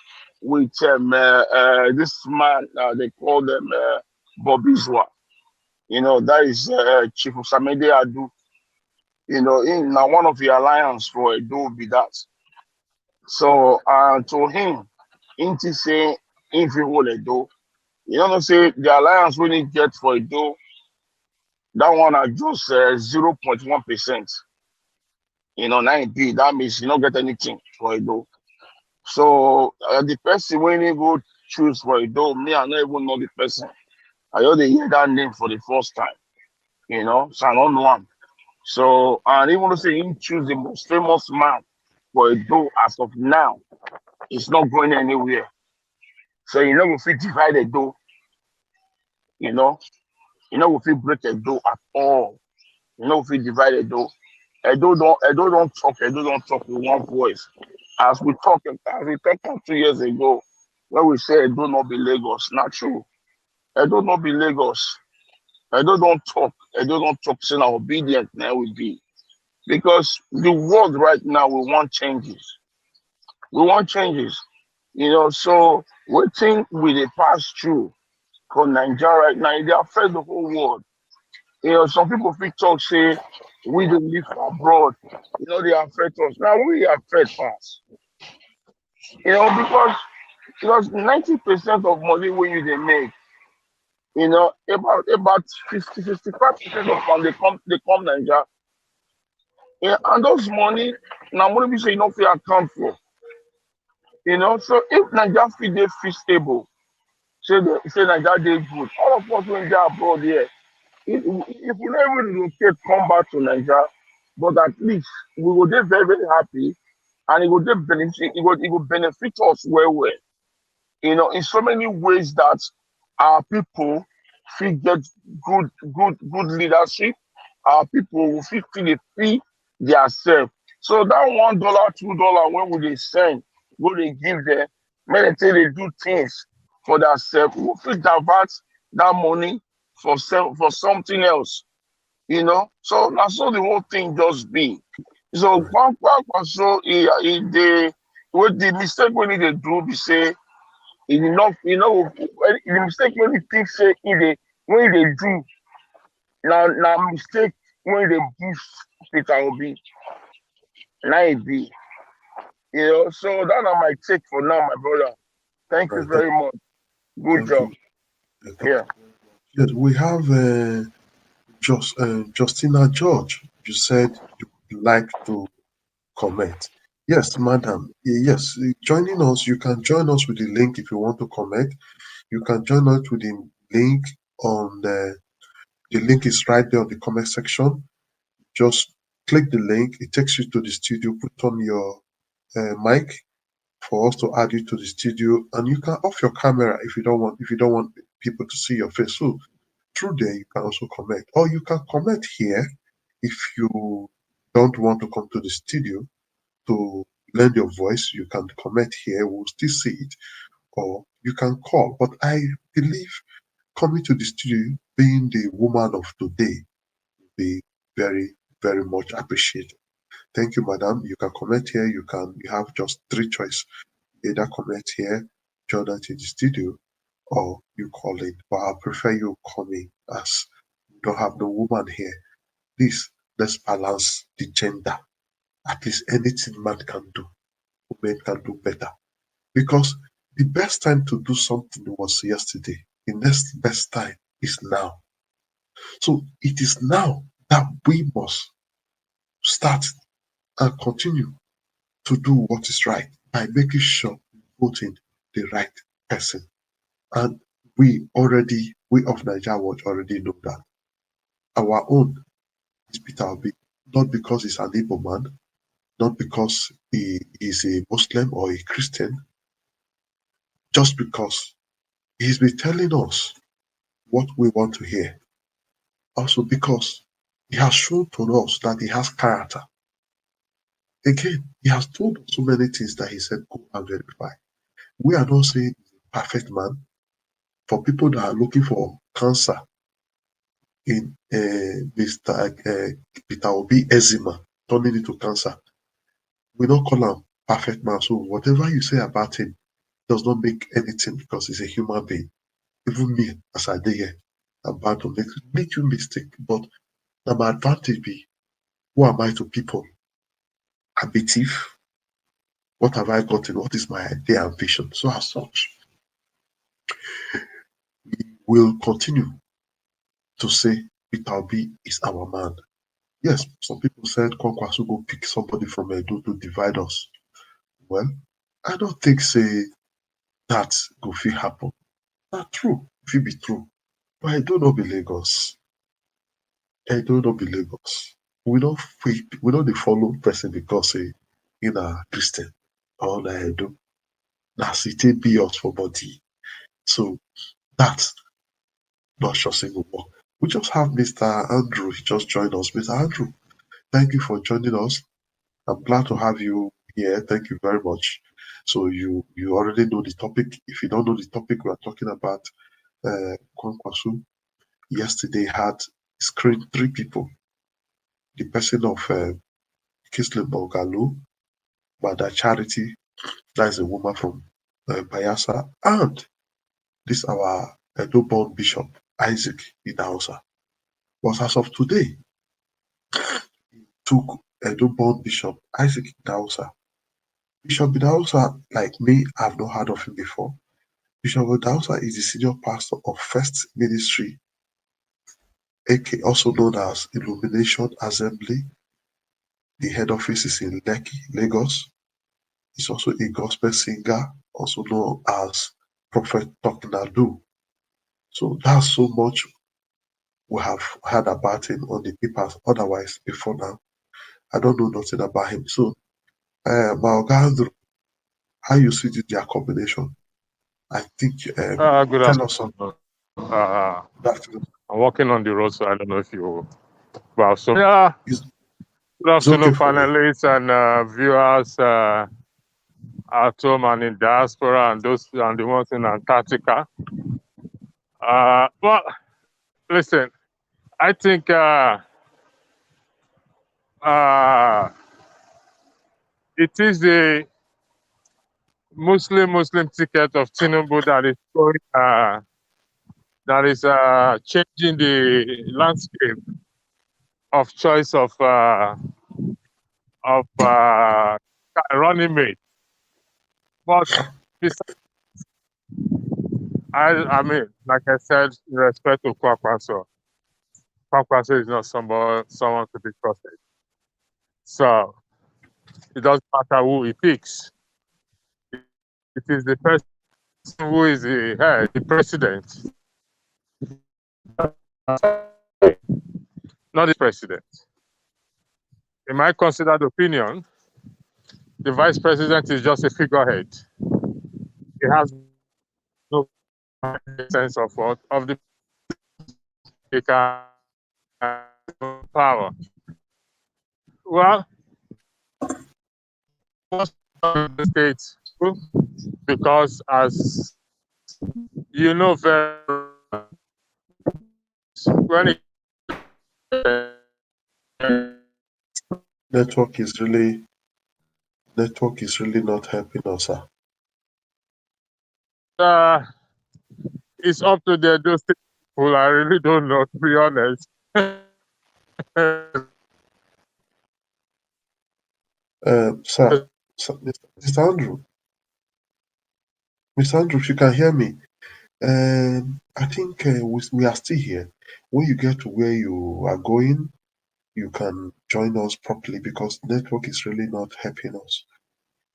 with this man they call them Bobizwa. That is Chief Samede Adu. In now one of the alliance for Edo be that. So to him, Inti say if he hold Edo, say the alliance when he get for Edo, that one are just 0.1%. Now indeed that means you don't get anything for Edo. So the person when he go choose for Edo, me I don't even know the person. I only hear that name for the first time. So I don't know him. So and even to say he choose the most famous man for Edo as of now, it's not going anywhere. So if we divide Edo, if we break Edo at all, if we divide Edo, Edo don't talk with one voice. As we talked 2 years ago, when we say Edo not be Lagos, not true. Edo not be Lagos. Edo don't talk, saying obedient now will be. Because the world right now we want changes. We want changes. So we think with the pass through for Nigeria right now, they affect the whole world. Some people think talk say we don't live abroad, they affect us. Now we affect us. Because 90% of money when you they make, about 55% of them they come Nigeria. And those money now money we say feel account for. So if Nigeria feel they feel stable, say Nigeria they good. All of us when they are abroad here, if we never relocate, come back to Nigeria, but at least we will be very, very happy and it will benefit us well. In so many ways that our people feel get good leadership, our people will feel they free themselves. So that $1, $2 when we they send, go they give them, when they say they do things for themselves, we feel divert that money for something else. So that's so the whole thing just be. So Kwankwaso they with the mistake when they do be say enough, the mistake when you think say when they do now mistake when they boost Peter Obi, now it be. So that are my take for now, my brother. Thank you Right. very much. Good Thank job. you. Thank Yeah. Yes, we have Justina George. You said you would like to comment. Yes, madam. Yes, joining us. You can join us with the link if you want to comment. You can join us with the link on the link is right there on the comment section. Just click the link. It takes you to the studio. Put on your mic for us to add you to the studio, and you can off your camera if you don't want people to see your face. So through there you can also comment, or you can comment here if you don't want to come to the studio to lend your voice. You can comment here. We'll still see it, or you can call. But I believe coming to the studio, being the woman of today, will be very, very much appreciated. Thank you, madam. You can comment here. You have just three choices. Either comment here, join us in the studio, or you call in. But I prefer you coming, as we don't have no woman here. Please, let's balance the gender. At least anything man can do, women can do better. Because the best time to do something was yesterday. The next best time is now. So it is now that we must start and continue to do what is right by making sure we vote in the right person. And we of Nigeria Watch already know that. Our own is Peter Obi, not because he's an Igbo man, not because he is a Muslim or a Christian, just because he's been telling us what we want to hear. Also because he has shown to us that he has character. Again, he has told us so many things that he said, go and verify. We are not saying he's a perfect man. For people that are looking for cancer in Mr. Peter Obi eczema, turning into cancer, we don't call him perfect man. So whatever you say about him does not make anything, because he's a human being. Even me, as I did here, I'm about to make you mistake. But now my advantage be, who am I to people? I'm a thief. What have I gotten? What is my idea and vision? So as such, we will continue to say Peter Obi is our man. Yes, some people said Kwankwaso go pick somebody from Edo to divide us. Well, I don't think say that go fit happen. Not true. If it be true. But I do not be Lagos. I do not be Lagos. We don't dey follow person because say in a Christian or na Edo. Na city be us for body. So that's not sure single work. We just have Mr. Andrew. He just joined us. Mr. Andrew, thank you for joining us. I'm glad to have you here. Thank you very much. So you already know the topic. If you don't know the topic, we are talking about Kwankwaso. Yesterday had screened 3 people. The person of Kisle Bongalu, Mother Charity, that is a woman from Bayelsa, and this our Edo-born Bishop Isaac Idahosa. But as of today, took Edo-born Bishop Isaac Idahosa. Bishop Idahosa, like me, I've not heard of him before. Bishop Idahosa is the senior pastor of First Ministry, aka also known as Illumination Assembly. The head office is in Lekki, Lagos. He's also a gospel singer, also known as Prophet Toknadu. So that's so much we have heard about him on the papers. Otherwise, before now, I don't know nothing about him. So, Maogandro, how you see their combination? I think Good tell us something. afternoon. Uh, That I'm walking on the road, so I don't know if you. Well, so yeah. is Good it's okay afternoon, for me. panelists and viewers at home and in diaspora, and those and the ones in Antarctica. Well, listen, I think it is the Muslim ticket of Tinubu that is going, that is changing the landscape of choice of running mate. But I mean, like I said, in respect to Kwankwaso is not someone to be trusted. So it doesn't matter who he picks. It is the person who is the head, the president, not the president. In my considered opinion, the vice president is just a figurehead. He has no sense of what of the power. Well, most of the states, because as you know very when it Network is really not helping us, sir. It's up to those people. I really don't know, to be honest. Sir, Mr. Andrew, if you can hear me, I think we are still here. When you get to where you are going, you can join us properly because network is really not helping us.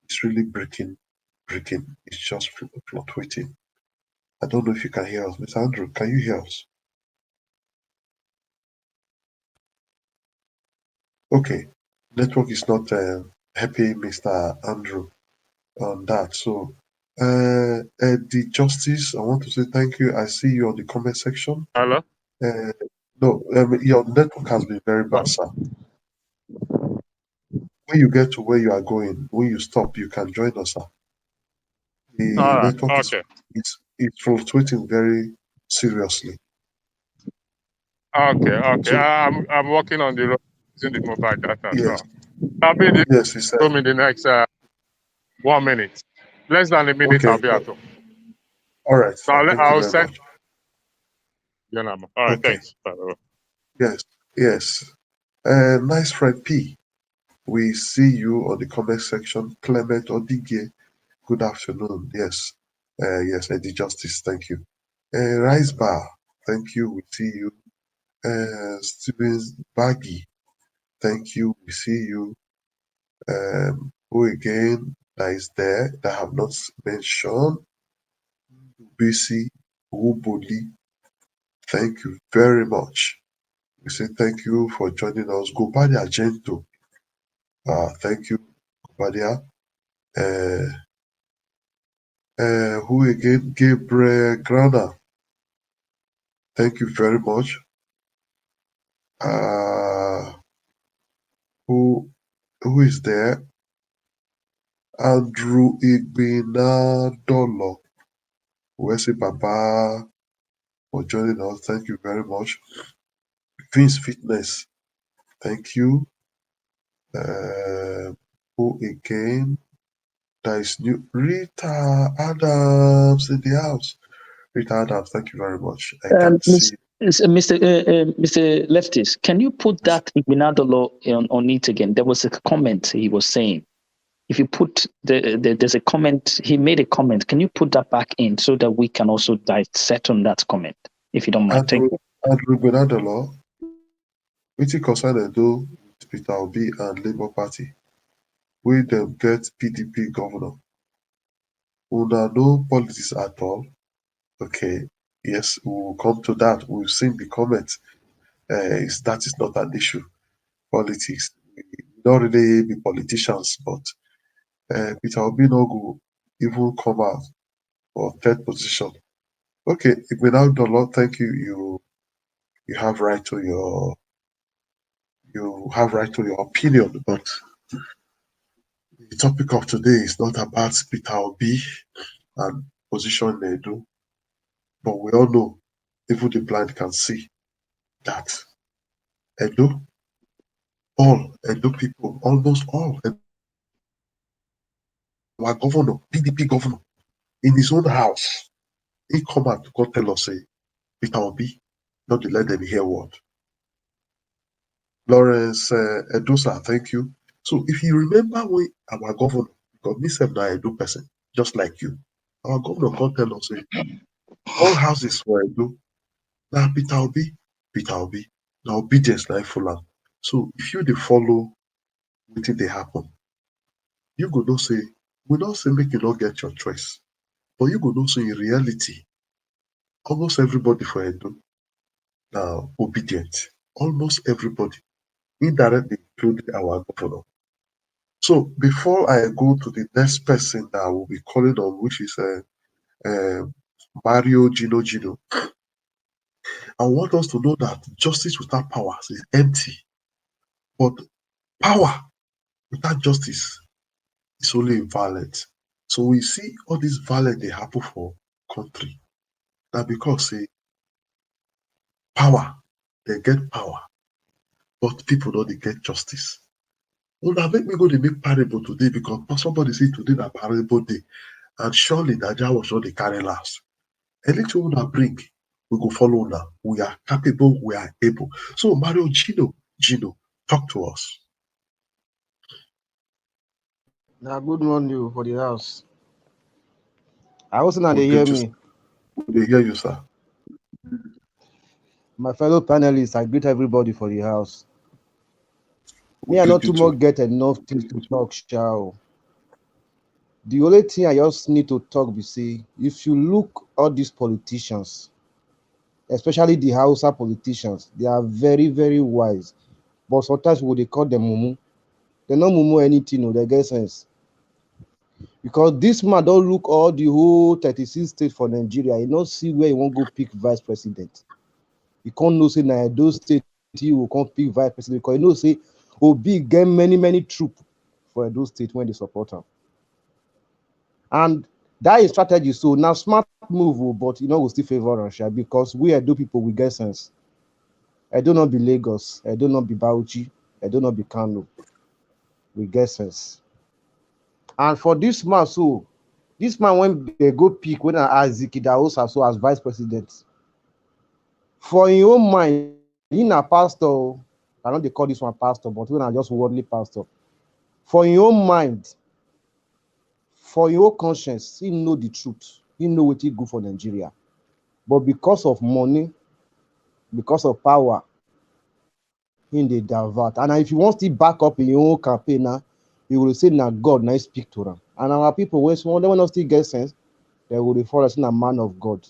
It's really breaking. It's just fluctuating. I don't know if you can hear us. Mr. Andrew, can you hear us? Okay. Network is not helping Mr. Andrew on that. So, the Justice, I want to say thank you. I see you on the comment section. Hello? No, your network has been very bad, sir. When you get to where you are going, when you stop, you can join us, sir. The network is fluctuating very seriously. Okay. So, I'm working on the road using the mobile data. yes. So I'll be in Yes, he said. in the next 1 minute. Less than a minute, Okay. I'll be at home. All right. So I'll send much. your number. All right, Okay. Thanks. Yes. Nice friend P. We see you on the comment section. Clement Odige, good afternoon. Yes. Yes, Eddie Justice, thank you. Rice Bar, thank you. We see you. Steven Baggy, thank you. We see you. Who again that is there that have not mentioned? BC Wuboli, thank you very much. We say thank you for joining us. Gobadia Gento, thank you, Gobadia. Who again? Gabriel Grana, thank you very much. Who is there? Andrew Igbinadolo. Where's Papa for joining us? Thank you very much. Vince Fitness, thank you. Who again? That is new. Rita Adams in the house. Rita Adams, thank you very much. I can see. Mr. Leftist, can you put that Igbinadolo on it again? There was a comment he was saying. If you put there's a comment, he made a comment. Can you put that back in so that we can also dissect on that comment, if you don't mind? Thank you. Andrew Igbinadolo, which concern do with Peter Obi and Labour Party. We them get PDP governor. Una no politics at all. Okay. Yes, we will come to that. We've seen the comments. That is not an issue. Politics. We don't really be politicians, but Peter Obi no go even come out for third position. Okay, Igbinadolo, thank you. You have right to your opinion, but the topic of today is not about Peter Obi and position they do. But we all know, even the blind can see that Edo people, almost all, our governor, PDP governor, in his own house, he come out to go tell us, say, Peter Obi, not to let them hear what. Lawrence Edosa, thank you. So if you remember when our governor, because me self na Edo person, just like you, our governor come tell us say all houses for Edo na Peter Obi, na obedience na full am. So if you dey follow wetin dey happen, you go know say we don't say make you not get your choice, but you go know say in reality, almost everybody for Edo now obedient. Almost everybody, indirectly including our governor. So before I go to the next person that I will be calling on, which is Mario Gino, I want us to know that justice without power is empty, but power without justice is only violence. So we see all this violence they happen for country. That because say power, they get power, but people don't they get justice. Well, now make me go to make parable today because somebody say today that parable day, and surely Naija was not the carry last. Anything we wanna bring, we go follow now. We are capable, we are able. So Mario Gino, talk to us. Now, good morning for the house. I also now We they hear me. hear you, sir. My fellow panelists, I greet everybody for the house. We Me, I greet not you too much too. get enough things to talk, shall. The only thing I just need to talk be say, if you look at these politicians, especially the Hausa politicians, they are very, very wise. But sometimes when they call them mumu, they not mumu anything, no, they get sense. Because this man don't look all the whole 36 states for Nigeria. He not see where he won't go pick vice president. He can't know say na those states he will come pick vice president because he know say Obi get many troops for those states when they support him. And that is strategy. So now smart move, but you know we still favor Russia because we Edo people we get sense. I do not be Lagos, I do not be Bauchi, I do not be Kano. We get sense. And for this man, so this man when they go pick when I ask Idahosa so as vice president, for your own mind, in a pastor, I know they call this one pastor, but when I just worldly pastor, for your own mind, for your conscience, he know the truth. He know what he good for Nigeria. But because of money, because of power, in the divert. And if you want to back up in your own campaign now, you will say, now God, now speak to them. And our people, when they want to still get sense, they will refer us in a man of God.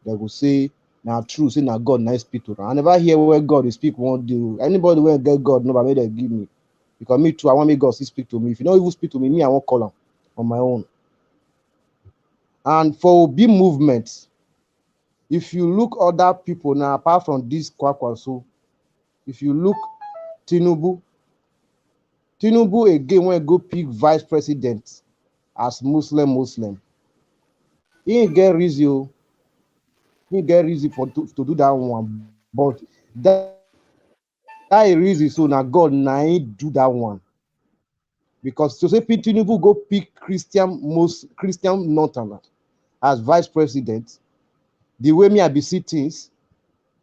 They will say, now true, say now God, now speak to them. I never hear where God will speak won't do. Anybody will get God, no, but maybe they give me. Because me too, I want me God to speak to me. If you don't even speak to me, I won't call him on my own. And for Obi movement, if you look other people now, apart from this Kwankwaso, if you look Tinubu again when go pick vice president as Muslim. He ain't get reason. He ain't get reason for to do that one. But that reason so now God now ain't do that one. Because to say Tinubu go pick Christian Northern as vice president, the way me I be see things,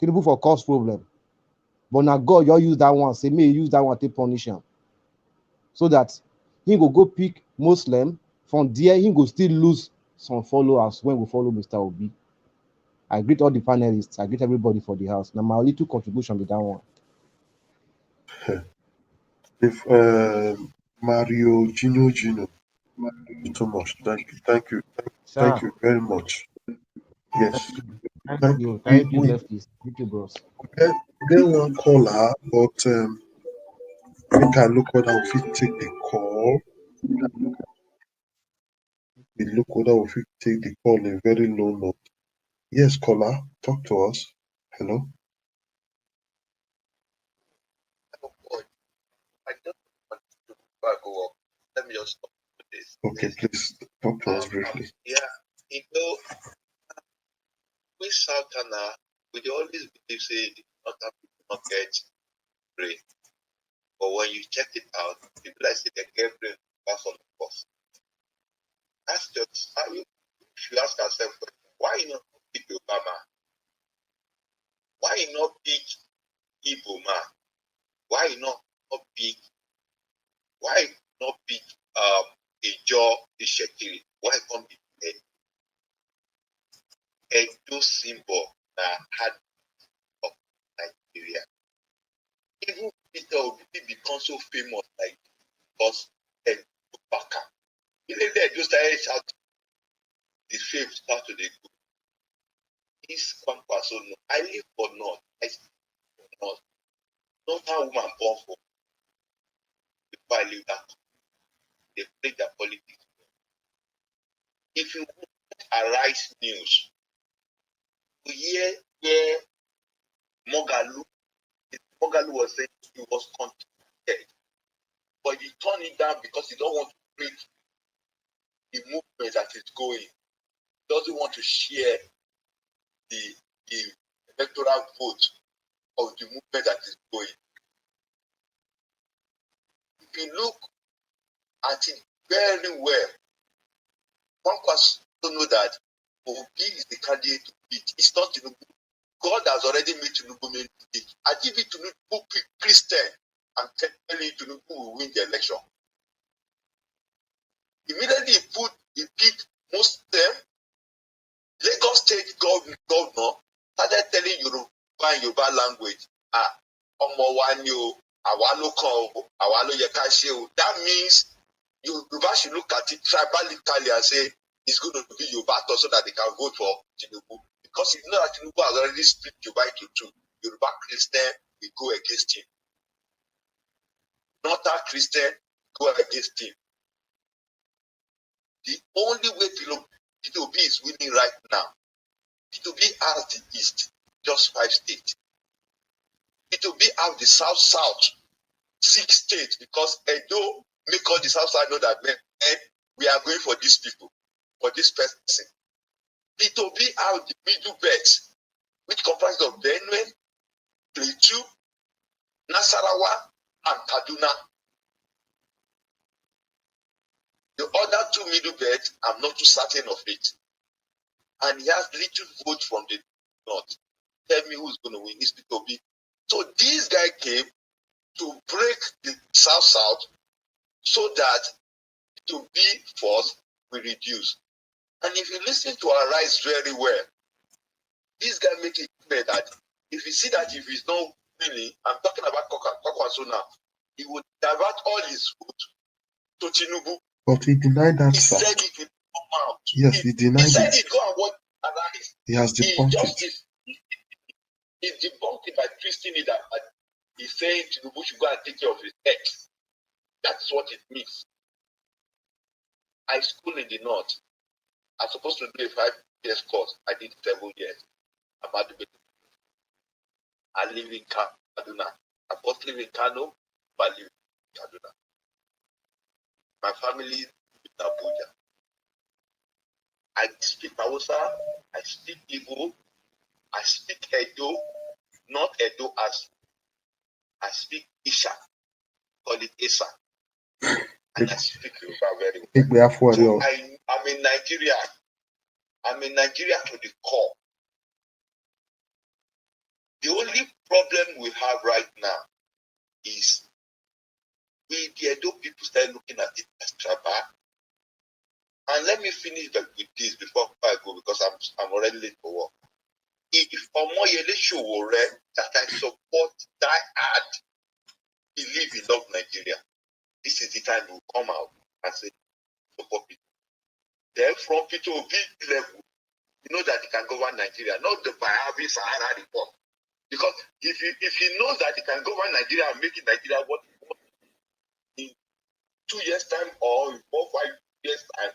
Tinubu for cause problem. But now God you use that one, say me use that one to punish him. So that he go pick Muslim, from there he go still lose some followers when we follow Mr. Obi. I greet all the panelists, I greet everybody for the house. Now my little contribution with that one. If Mario Gino, thank you so much. Thank Sir, you very much. Yes. thank you, lefties. Thank you, bros. Get one caller, but we can look whether we fit take the call. We look whether we fit take the call in very low note. Yes, caller, talk to us. Hello. I don't want to go up. Let me just stop with this. Okay, please talk to us briefly. Yeah, you know, we Southerners, we dey always believe say the northern people not get brain. But when you check it out, people like say they get brain far from the boss. That's just how you should ask yourself, why you not pick Obama? Why you not pick Igbo man? Why not big? Why not big? A jaw is Shekiri. Why can't be a symbol that had of Nigeria? Even Peter Obi become so famous like because a Baka. Even they just started shouting the fame start to the good. This Kwankwaso, no, I live for North. I live for North. Not how woman born for. Before I leave that, they play their politics. If you Arise News, you hear where Mogalu was saying he was contested, but he turned it down because he don't want to break the movement that is going. He doesn't want to share the electoral vote of the movement that is going. If you look at it very well, Kwankwaso know that Obi is the candidate to beat. It's not Tinubu. God has already made Tinubu make it. I give it to Tinubu Christian and telling you Tinubu will win the election. Immediately he beat Muslim, Lagos State governor started telling Yoruba and Yoruba language, ọmọ wa ni o, àwa ló kàn o, àwa ló yẹ ká ṣe o. That means Yoruba should look at it tribalically and say it's going to be Yoruba so that they can vote for Tinubu. Because you know that Tinubu has already split Yoruba into two. Yoruba Christian will go against him. Northern Christian go against him. The only way P2B is winning right now, P2B has the East, just 5 states. P2B has the South, 6 states, because Edo make all the South know that we are going for these people, for this person. P2B have the middle belt, which comprises of Benue, Plateau, Nasarawa, and Kaduna. The other 2 middle belts, I'm not too certain of it. And he has little vote from the north. Tell me who's going to win. It's P2B. So this guy came to break the South so that P2B force will reduce. And if you listen to Arise very well, this guy make it clear that if you see that if he's not winning, I'm talking about Kwankwaso now, he would divert all his vote to Tinubu. But he denied that, He sir. said it will come out. Yes, he denied He said it. it. Go and watch Arise. He has debunked it. He debunked it by twisting it that he's saying Tinubu should go and take care of his ex. That's what it means. I school in the north. I'm supposed to do a 5 years course. I did 7 years. I live in Kaduna. I both live in Kano, but I live in Kaduna. My family is in Abuja. I speak Hausa, I speak Igbo, I speak Edo, not Edo as I speak Isha, call it Isa. And I speak Yoruba very well. So I'm in Nigeria. I'm in Nigeria to the core. The only problem we have right now is the Edo people start looking at it as tribal. And let me finish with this before I go because I'm already late for work. If Omoyele Sowore that I support die hard, believe in love Nigeria, this is the time we will come out and say support people. Then from P2B level, you know that he can govern Nigeria, not the Bahavi Sahara report. Because if he knows that he can govern Nigeria and make it Nigeria what he wants in 2 years' time or in 4 5 years' time,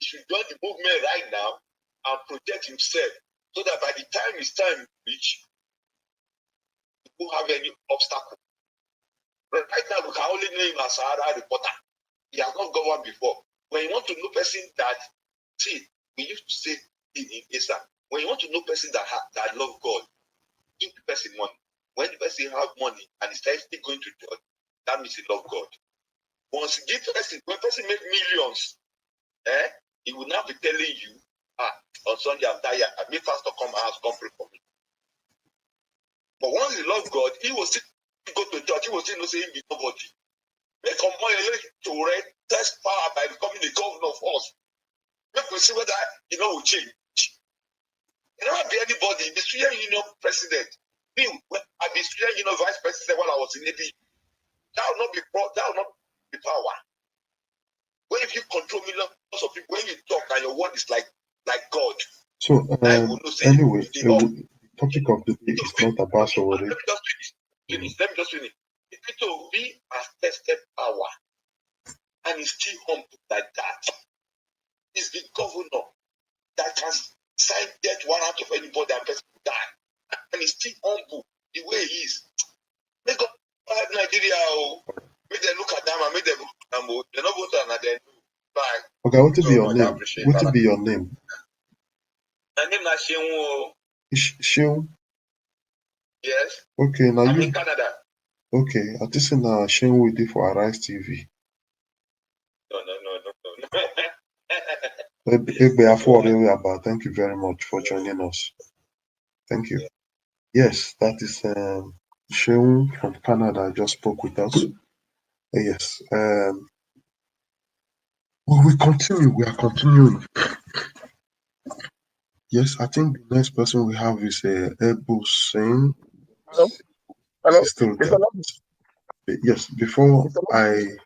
he should join the movement right now and protect himself so that by the time his time reach, he won't have any obstacle. Right now, we can only know him as Sahara reporter. He has not governed before. When you want to know person that, see, we used to say in Islam, when you want to know person that love God, give the person money. When the person have money and he starts still going to church, that means he love God. Once you give person, when person make millions, he will now be telling you, on Sunday I'm tired, I make pastor come my house, come pray for me. But once you love God, he will still go to church, he was still not saying be nobody. Make a more electorate test power by becoming the governor of us. Make we see whether will change. You never be anybody. The student union president. Me, I be student union vice president while I was in AD. That will not be power. When if you control millions of people, when you talk and your word is like God. So anyway, the topic of the day is not about Sowore. Let me just finish. If Peter Obi has tested power and is still humble like that, is the governor that can sign death warrant of anybody and person will die. And he's still humble the way he is. Make God help Nigeria. Make them look at them and make them look at them. They're not voting and then bye. Okay, what will be your name? What will be your name? My name is Sheung. Sheung? Yes. Okay, now I'm you in Canada. okay. I think now Sheung will do for Arise TV. No. Thank you very much for joining us. Thank you. Yes, that is Sheung from Canada just spoke with us. Yes. We will continue. We are continuing. Yes, I think the next person we have is Ebu Singh. Hello? Hello? Still there. Yes, before I...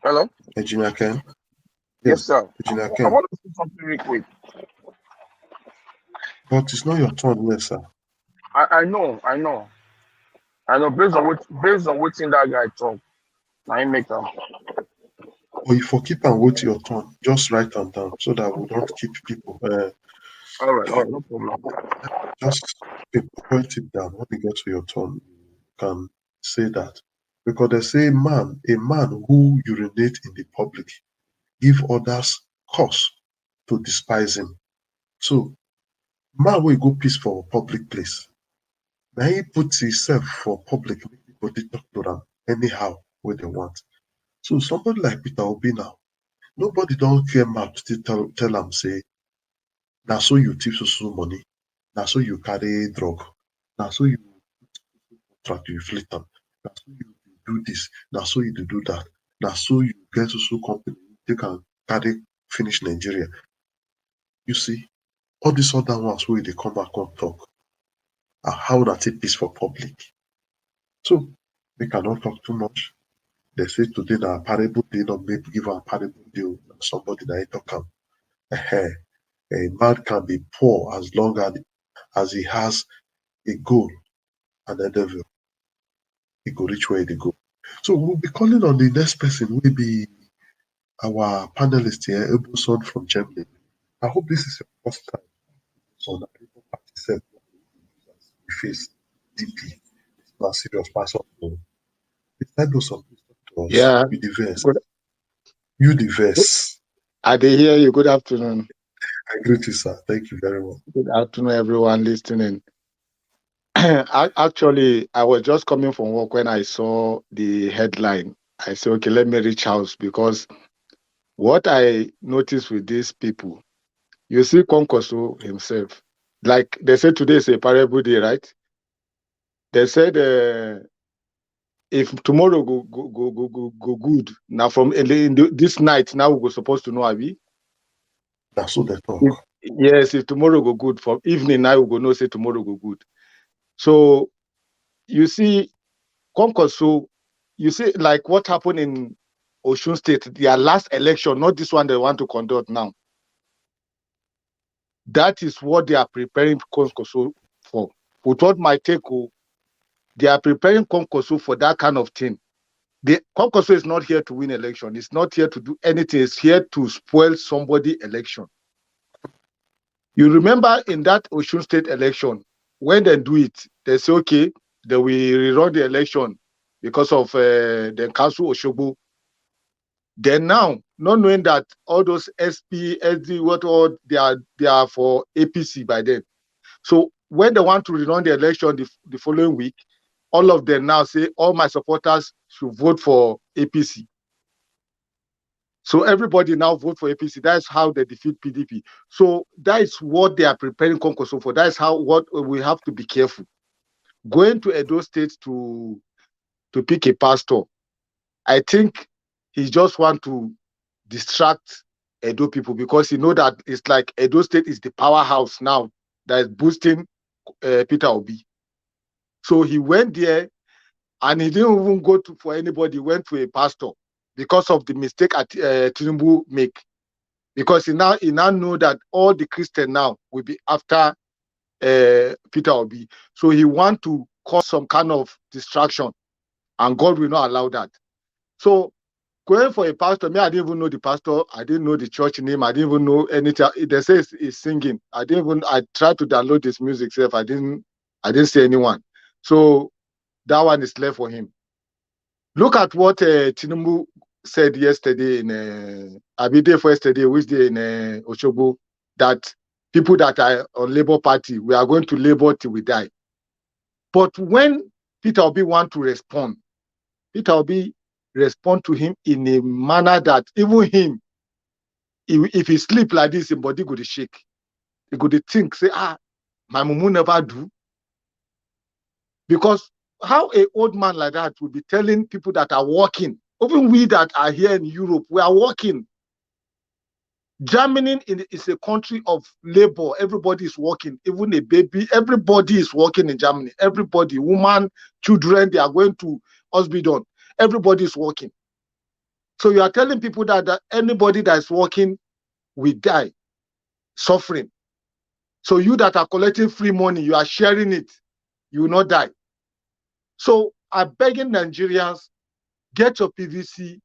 Hello? Engineer Ken? Yes, sir. Engineer I Ken. want to say something real quick. But it's not your turn, yes, sir. I know. Based on what that guy talk, I make them. But if you keep and wait your turn, just write them down so that we don't keep people. All right, no problem. Just write it down. When you get to your turn, you can say that. Because they say a man who urinate in the public give others cause to despise him. So, man will go piss for a public place. Now he puts himself for public, make people talk to them anyhow where they want. So somebody like Peter Obi now, nobody don't care mouth to tell him say, now so you thief so money, now so you carry drug, now so you try to inflate them, now so you do this, now so you do that, now so you get so company, they can carry finish Nigeria. You see, all these other ones where they come back and talk, how that it is for public. So they cannot talk too much. They say today na parable day, not maybe give a parable deal. Somebody that talk a man can be poor as long as he has a goal and a devil. He go reach where they go. So we'll be calling on the next person, will be our panelist here, Ebuson from Germany. I hope this is your first time. So that people participate face DP. It's not serious person. Let's do something to us. Yeah. You diverse. Good. You diverse. I did hear you. Good afternoon. I greet you, sir. Thank you very much. Good afternoon, everyone listening. Actually, I was just coming from work when I saw the headline. I said, okay, let me reach out, because what I noticed with these people, you see Kwankwaso himself, like they said today is a parable day, right? They said if tomorrow go good, now from this night, now we're supposed to know, Abi. That's what they talk. Yes, if tomorrow go good, from evening now we go know say tomorrow go good. So you see, Kwankwaso, you see like what happened in Osun State, their last election, not this one they want to conduct now. That is what they are preparing Kwankwaso for. With what my take, they are preparing Kwankwaso for that kind of thing. Kwankwaso is not here to win election. It's not here to do anything. It's here to spoil somebody election. You remember in that Osun State election, when they do it, they say, okay, they will rerun the election because of the Council Oshobo. Then now, not knowing that all those SP, SD, what all they are for APC by then. So when they want to rerun the election the following week, all of them now say all my supporters should vote for APC. So everybody now vote for APC. That's how they defeat PDP. So that is what they are preparing Kwankwaso for. That is what we have to be careful. going to Edo State to pick a pastor, I think he just want to distract Edo people because he know that it's like Edo State is the powerhouse now that is boosting Peter Obi. So he went there and he didn't even go for anybody. He went to a pastor because of the mistake Tinubu make. Because he now know that all the Christians now will be after Peter Obi. So he want to cause some kind of distraction, and God will not allow that. So going for a pastor, me, I didn't even know the pastor. I didn't know the church name. I didn't even know anything. They say he's singing. I tried to download this music self. I didn't see anyone. So that one is left for him. Look at what Tinubu said yesterday in Abide for yesterday, which day in Oshobo, that people that are on Labour Party, we are going to labor till we die. But when Peter Obi want to respond, Peter Obi respond to him in a manner that even him, if he sleep like this, his body go to shake. He go to think, say, my mumu never do. Because how an old man like that would be telling people that are working, even we that are here in Europe, we are working. Germany is a country of labor. Everybody is working, even a baby. Everybody is working in Germany. Everybody, woman, children, they are going to hospital. Everybody is working. So you are telling people that anybody that is working will die, suffering. So you that are collecting free money, you are sharing it, you will not die. So I'm begging Nigerians, get your PVC,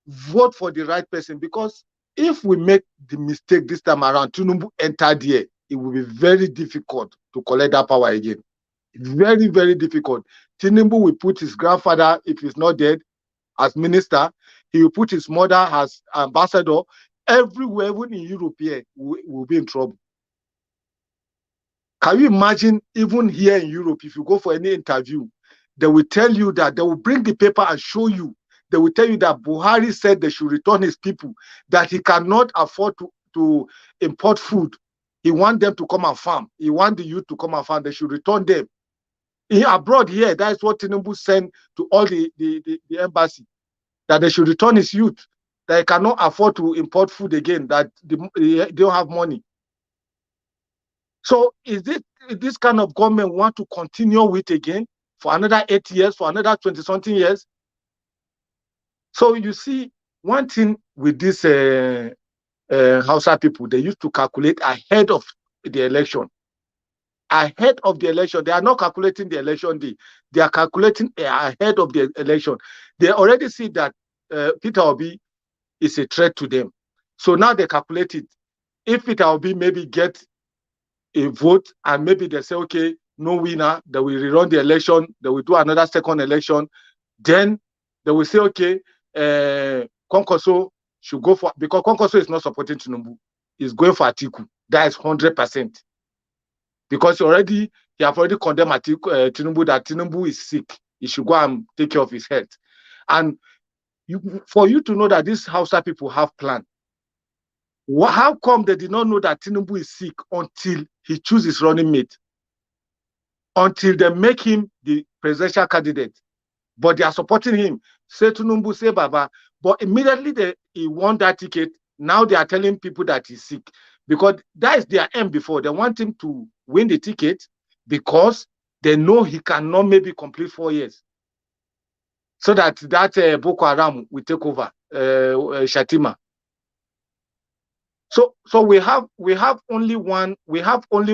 vote for the right person, because if we make the mistake this time around, Tinubu entered here, it will be very difficult to collect that power again. Very, very difficult. Tinubu will put his grandfather, if he's not dead, as minister. He will put his mother as ambassador. Everywhere, even in Europe here, we'll be in trouble. Can you imagine, even here in Europe, if you go for any interview, they will tell you that they will bring the paper and show you. They will tell you that Buhari said they should return his people, that he cannot afford to import food. He wants them to come and farm. He wants the youth to come and farm. They should return them. Abroad here, that is what Tinubu sent to all the embassy, that they should return his youth, that he cannot afford to import food again, that they don't have money. So is this kind of government want to continue with again for another 8 years, for another 20-something years? So you see, one thing with this Hausa people, they used to calculate ahead of the election. Ahead of the election, they are not calculating the election day. They are calculating ahead of the election. They already see that Peter Obi is a threat to them. So now they calculate it. If Peter Obi maybe get a vote and maybe they say, okay, no winner, they will rerun the election, they will do another second election, then they will say, okay, Kwankwaso should go for, because Kwankwaso is not supporting Tinubu, he's going for Atiku. That is 100%. Because he have already condemned Tinubu, that Tinubu is sick. He should go and take care of his health. And for you to know that these Hausa people have plan, how come they did not know that Tinubu is sick until he chooses his running mate? Until they make him the presidential candidate. But they are supporting him. Say Tinubu, say Baba. But immediately he won that ticket, now they are telling people that he's sick. Because that is their aim before. They want him to win the ticket because they know he cannot maybe complete 4 years. So that Boko Haram will take over, Shatima. So we have only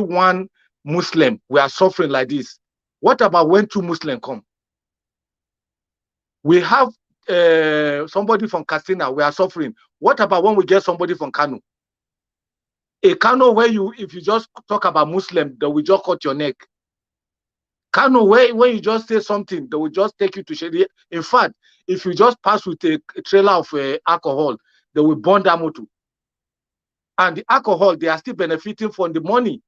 one Muslim. We are suffering like this. What about when 2 Muslims come? We have somebody from Katsina. We are suffering. What about when we get somebody from Kano? A Kano where if you just talk about Muslim, they will just cut your neck. Kano where when you just say something, they will just take you to Sharia. In fact, if you just pass with a trailer of alcohol, they will burn that motor. And the alcohol, they are still benefiting from the money,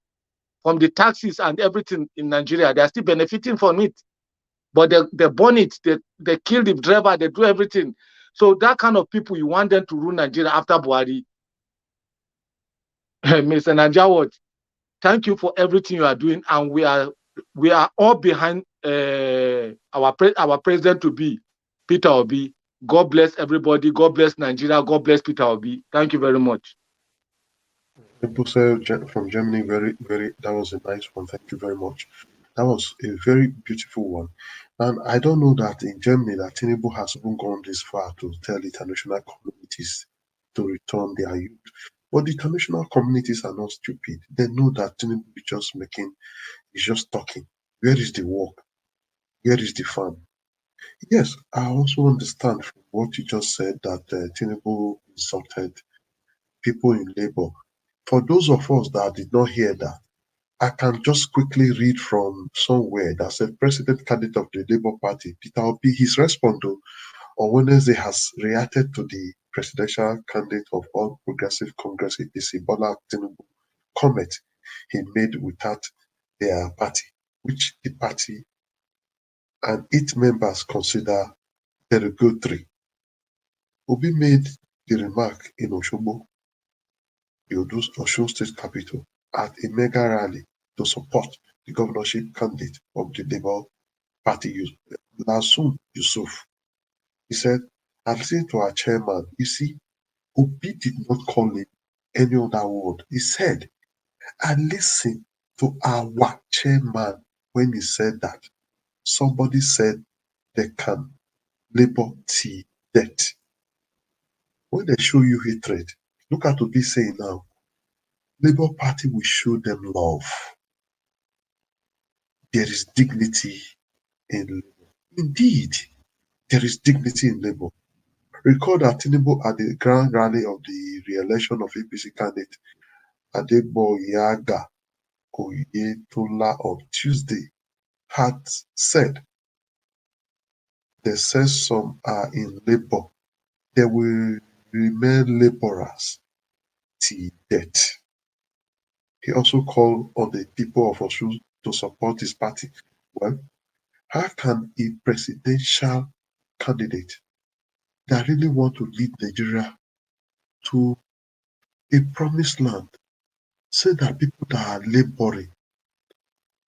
from the taxes and everything in Nigeria. They are still benefiting from it. But they burn it, they kill the driver, they do everything. So that kind of people, you want them to rule Nigeria after Buhari. Mr. Najawat, thank you for everything you are doing. And we are all behind our president to be Peter Obi. God bless everybody. God bless Nigeria. God bless Peter Obi. Thank you very much. People say from Germany, that was a nice one. Thank you very much. That was a very beautiful one. And I don't know that in Germany that Tinubu has even gone this far to tell international communities to return their youth. But the international communities are not stupid. They know that Tinubu is just talking. Where is the work? Where is the fun? Yes, I also understand from what you just said that Tinubu insulted people in labor. For those of us that did not hear that, I can just quickly read from somewhere that said President candidate of the Labour Party, Peter Obi, his response on Wednesday has reacted to the presidential candidate of All Progressive Congress, APC, Bola Tinubu, comment he made without their party, which the party and its members consider derogatory. Obi made the remark in Oshobo, the Osun State capital, at a mega rally to support the governorship candidate of the Labour Party, Lasun Yusuf. He said, I listened to our chairman. You see, Obi did not call him any other word. He said, I listened to our chairman when he said that. Somebody said they can labor till death. When they show you hatred, look at Obi saying now, Labour Party will show them love. There is dignity in labor. Indeed, there is dignity in labor. Recall that Tinubu at the grand rally of the re-election of APC candidate Adeboyaga Oyetola on Tuesday had said, they say some are in labor. They will remain laborers till death. He also called on the people of Osun to support his party. Well, how can a presidential candidate that really want to lead Nigeria to a promised land say that people that are laboring,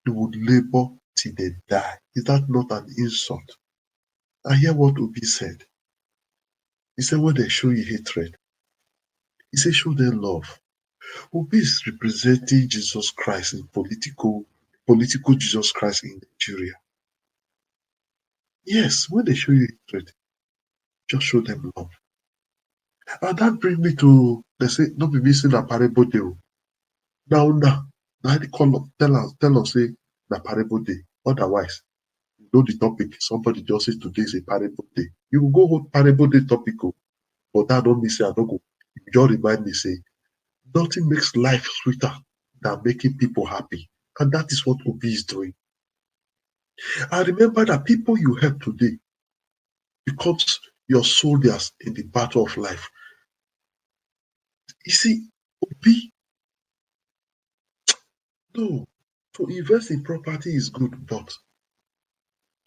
they would labor till they die? Is that not an insult? I hear what Obi said. He said when they show you hatred, he said show them love. Obi is representing Jesus Christ in political Jesus Christ in Nigeria. Yes, when they show you hatred, just show them love. And that brings me to, they say, not be missing a parable deal. Now, they tell us, say, na parable day. Otherwise, you know the topic. Somebody just says today is a parable day. You will go hold parable day topic, but that don't mean say I don't go. You just remind me, say, nothing makes life sweeter than making people happy. And that is what Obi is doing. And remember that people you help today becomes your soldiers in the battle of life. You see, Obi, no, to invest in property is good, but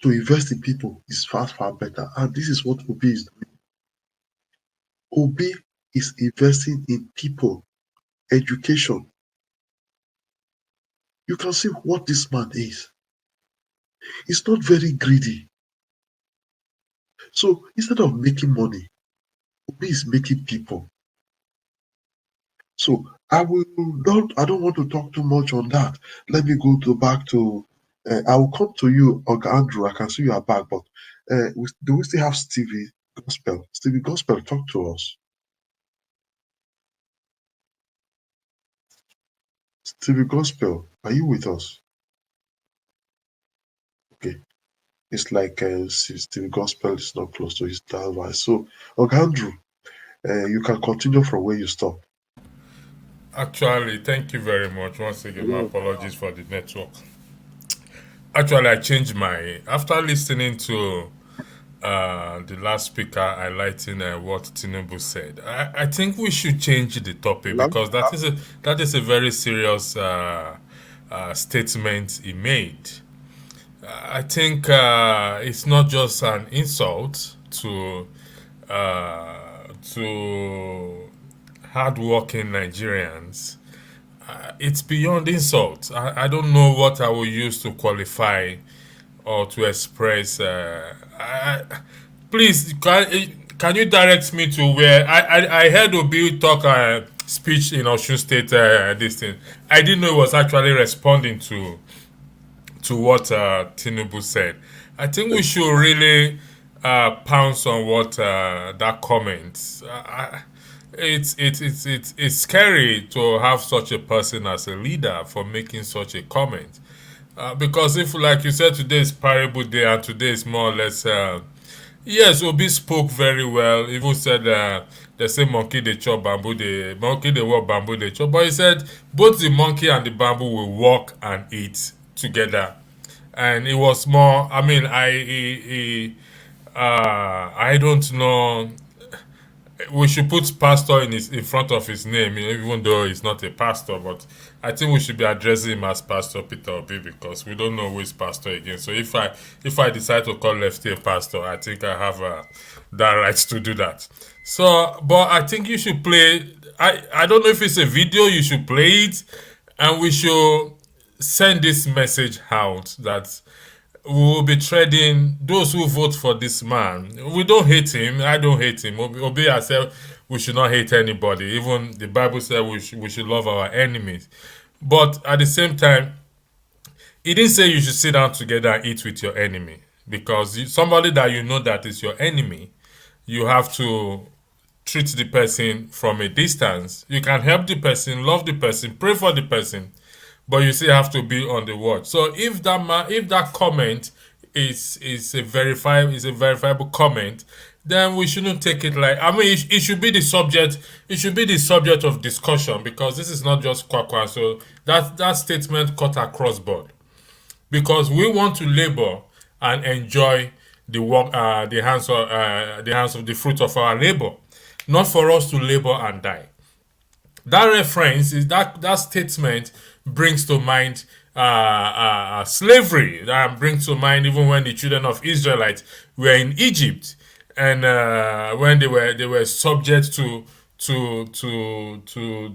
to invest in people is far, far better. And this is what Obi is doing. Obi is investing in people, education. You can see what this man is. He's not very greedy. So instead of making money, Obi is making people. So I don't want to talk too much on that. Let me go back to I will come to you, Oga Andrew. I can see you are back, but do we still have Stevie Gospel? Stevie Gospel, talk to us. Stevie Gospel, are you with us? Okay. It's like Stevie Gospel is not close to his device. So, Oga Andrew, you can continue from where you stop. Actually, thank you very much. Once again, my apologies for the network. Actually, I changed after listening to the last speaker highlighting what Tinubu said. I think we should change the topic because that is a very serious statement he made. I think it's not just an insult to hardworking Nigerians. It's beyond insult. I don't know what I will use to qualify or to express. Please, can you direct me to where I heard Obi talk speech in Osun State this thing. I didn't know it was actually responding to what Tinubu said. I think we should really pounce on what that comment. It's scary to have such a person as a leader for making such a comment. Because if, like you said, today is parable day and today is more or less. Yes, Obi spoke very well. Even said they say monkey they chop bamboo, the monkey they walk bamboo they chop. But he said both the monkey and the bamboo will walk and eat together. And it was more. I mean, I don't know. We should put pastor in front of his name, even though he's not a pastor. But I think we should be addressing him as Pastor Peter Obi because we don't know who is pastor again. So if I decide to call Lefty a pastor, I think I have that right to do that. So, but I think you should play. I don't know if it's a video. You should play it, and we should send this message out that we will be treading those who vote for this man. We don't hate him. I don't hate him. Obi has said we should not hate anybody. Even the Bible said we should love our enemies. But at the same time, he didn't say you should sit down together and eat with your enemy. Because somebody that you know that is your enemy, you have to treat the person from a distance. You can help the person, love the person, pray for the person, but you still have to be on the watch. So if that comment is a verifiable comment, then we shouldn't take it like. I mean, it should be the subject. It should be the subject of discussion because this is not just Kwankwaso. So that statement cut across board because we want to labor and enjoy the work, the hands of the fruit of our labor, not for us to labor and die. That reference is that statement brings to mind slavery. That brings to mind even when the children of Israelites were in Egypt and when they were subject to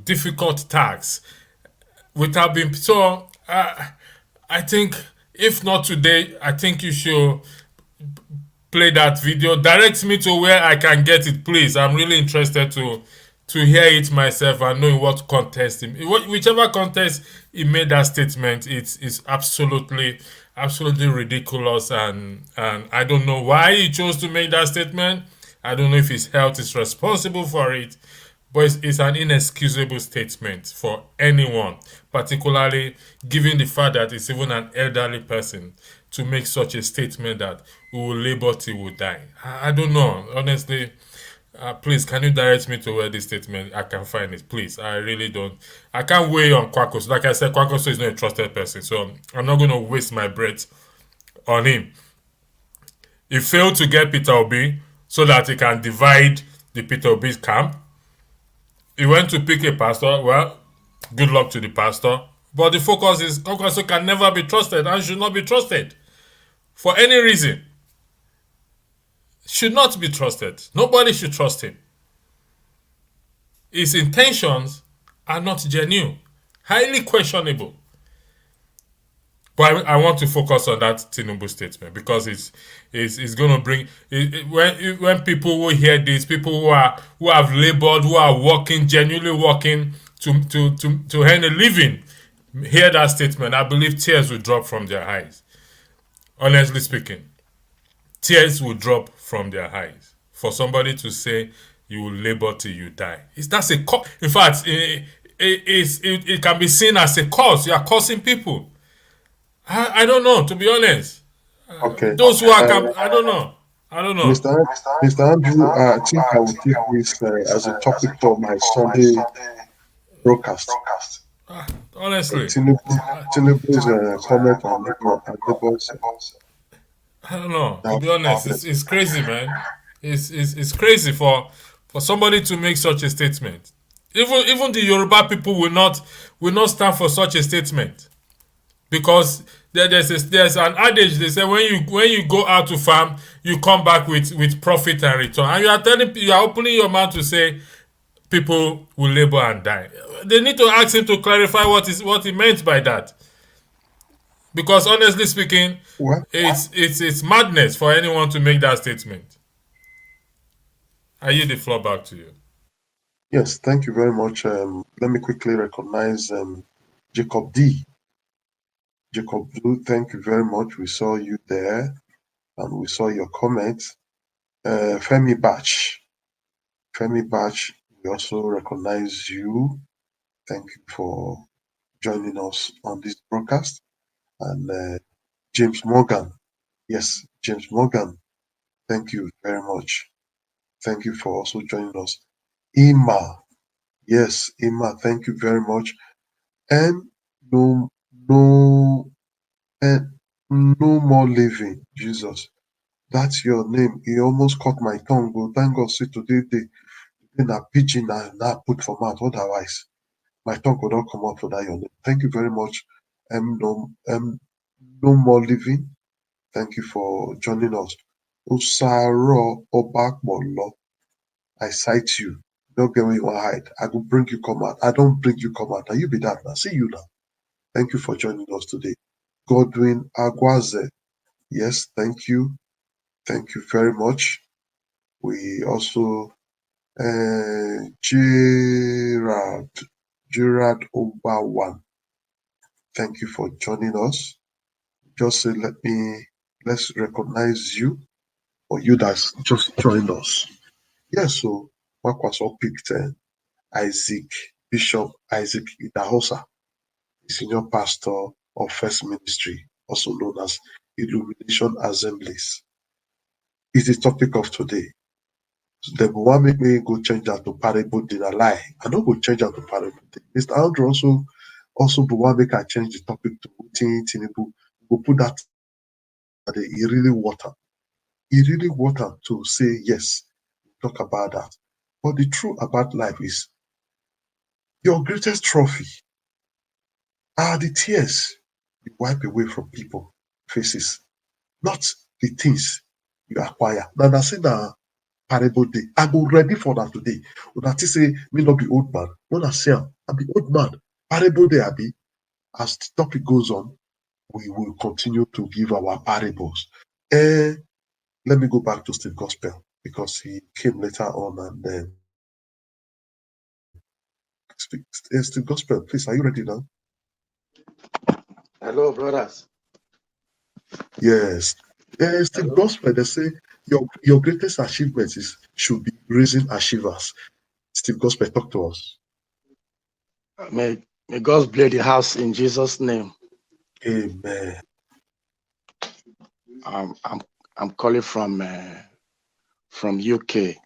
difficult tasks without being. So I think if not today, I think you should play that video. Direct me to where I can get it, please. I'm really interested to hear it myself and know in what context, whichever context he made that statement, it's absolutely ridiculous, and I don't know why he chose to make that statement. I don't know if his health is responsible for it, but it's an inexcusable statement for anyone, particularly given the fact that it's even an elderly person to make such a statement that we will labor till we die. I don't know, honestly. Please, can you direct me to where this statement I can find it? Please, I really don't. I can't weigh on Kwankwaso. Like I said, Kwankwaso is not a trusted person, so I'm not going to waste my breath on him. He failed to get Peter Obi so that he can divide the Peter Obi's camp. He went to pick a pastor. Well, good luck to the pastor. But the focus is Kwankwaso can never be trusted and should not be trusted for any reason. Should not be trusted. Nobody should trust him. His intentions are not genuine, highly questionable. But I want to focus on that Tinubu statement because it's going to bring when people will hear this, people who have labored, who are working, genuinely working to earn a living, hear that statement. I believe tears will drop from their eyes. Honestly speaking, tears will drop from their eyes for somebody to say you will labor till you die. That's a in fact, it can be seen as a curse. You are cursing people. I don't know, to be honest. Okay. Those who are, I don't know. Mr. Andrew, I think I will take this as a topic for my Sunday broadcast. Honestly. Tinubu's comment on labor's. I don't know. To be honest, it's crazy, man. It's crazy for somebody to make such a statement. Even the Yoruba people will not stand for such a statement, because there's an adage. They say when you go out to farm, you come back with profit and return, and you are opening your mouth to say people will labor and die. They need to ask him to clarify what he meant by that. Because honestly speaking, Well, it's madness for anyone to make that statement. I yield the floor back to you. yes, thank you very much. Let me quickly recognize Jacob D. Jacob D, thank you very much. We saw you there and we saw your comments. Femi Batch. Femi Batch, we also recognize you. Thank you for joining us on this broadcast. And James Morgan. Yes, James Morgan. Thank you very much. Thank you for also joining us. Ima. Yes, Ima, thank you very much. And no, and no more living. Jesus. That's your name. He almost caught my tongue. But thank God, see today the pigeon now put for mouth. Otherwise, my tongue could not come out for that your name. Thank you very much. No more living. Thank you for joining us. Usaro Obakmolo. I cite you. Don't get me one hide. I will bring you come out. I don't bring you come out. Now you be that now. See you now. Thank you for joining us today. Godwin Agwaze. Yes, thank you. Thank you very much. We also Gerard Obawan. Thank you for joining us. Just say let's recognize you or you that's just joined us. Yes, so Kwankwaso picked Bishop Isaac Idahosa, senior pastor of First Ministry, also known as Illumination Assemblies. Is the topic of today. So they will want make me go change that to parable did a lie. I don't go change that to parable. Mr. Andrew also be want make I change the topic to Tinubu. Go put that he really water. He really water to say yes, talk about that. But the truth about life is your greatest trophy are the tears you wipe away from people faces, not the things you acquire. Now I say that parable day. I go ready for that today. When I say me not be old man, when I say I be old man, parable day I be. As the topic goes on, we will continue to give our parables. Let me go back to Steve Gospel because he came later on and then Steve Gospel, please, are you ready now? Hello, brothers. Yes. Steve Hello. Gospel, they say your greatest achievement should be raising achievers. Steve Gospel, talk to us. May God bless the house in Jesus' name. Amen. I'm calling from UK.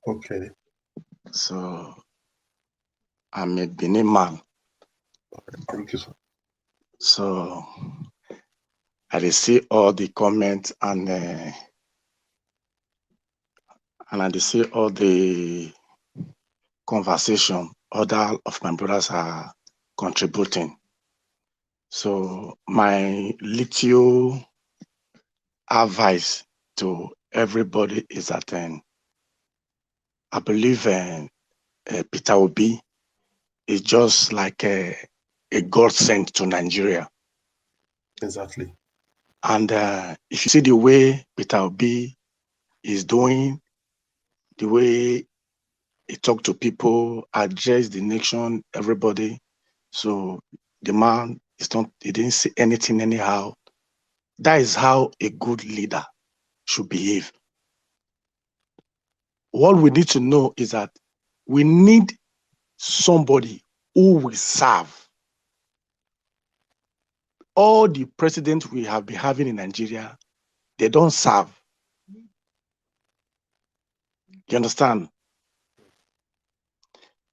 Okay. So I'm a Benin man. Thank you, sir. So I see all the comments and I see all the conversation other of my brothers are contributing. So my little advice to everybody is that I believe Peter Obi is just like a godsend to Nigeria. Exactly. And if you see the way Peter Obi is doing, the way he talk to people, address the nation, everybody. So the man he didn't say anything anyhow. That is how a good leader should behave. What we need to know is that we need somebody who will serve. All the presidents we have been having in Nigeria, they don't serve. You understand?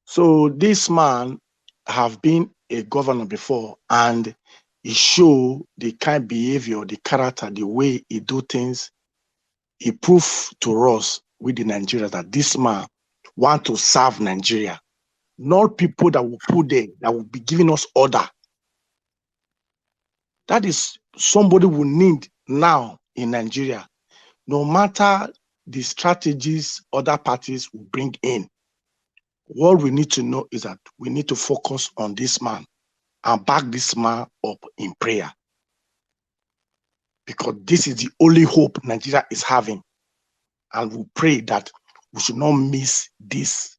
So this man have been a governor before, and he show the kind of behavior, the character, the way he do things. He proved to us with the Nigerians that this man want to serve Nigeria, not people that will put there, that will be giving us order. That is somebody we need now in Nigeria. No matter the strategies other parties will bring in, what we need to know is that we need to focus on this man and back this man up in prayer. because this is the only hope Nigeria is having. And we pray that we should not miss this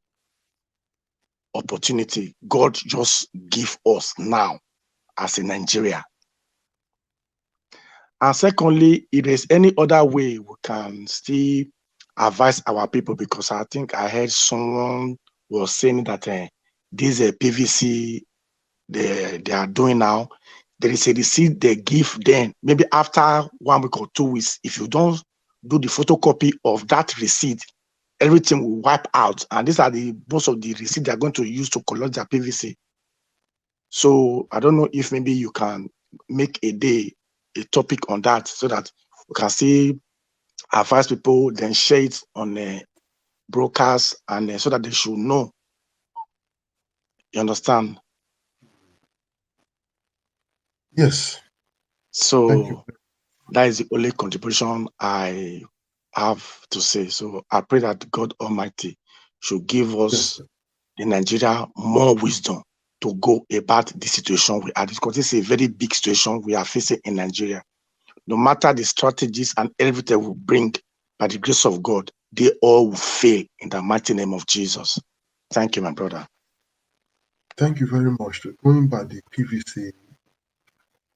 opportunity God just give us now as a Nigeria. And secondly, if there's any other way we can still advise our people, because I think I heard someone was saying that this PVC they are doing now, there is a receipt they give them. Maybe after 1 week or 2 weeks, if you don't do the photocopy of that receipt, everything will wipe out. And these are the most of the receipts they are going to use to collect their PVC. So I don't know if maybe you can make a topic on that so that we can see advise people, then share it on brokers, and so that they should know. You understand? Yes. Thank you. So that is the only contribution I have to say. So I pray that God Almighty should give us in Nigeria more wisdom to go about the situation we are, because this is a very big situation we are facing in Nigeria. No matter the strategies and everything we bring, by the grace of God, they all will fail in the mighty name of Jesus. Thank you, my brother. Thank you very much. Going by the PVC,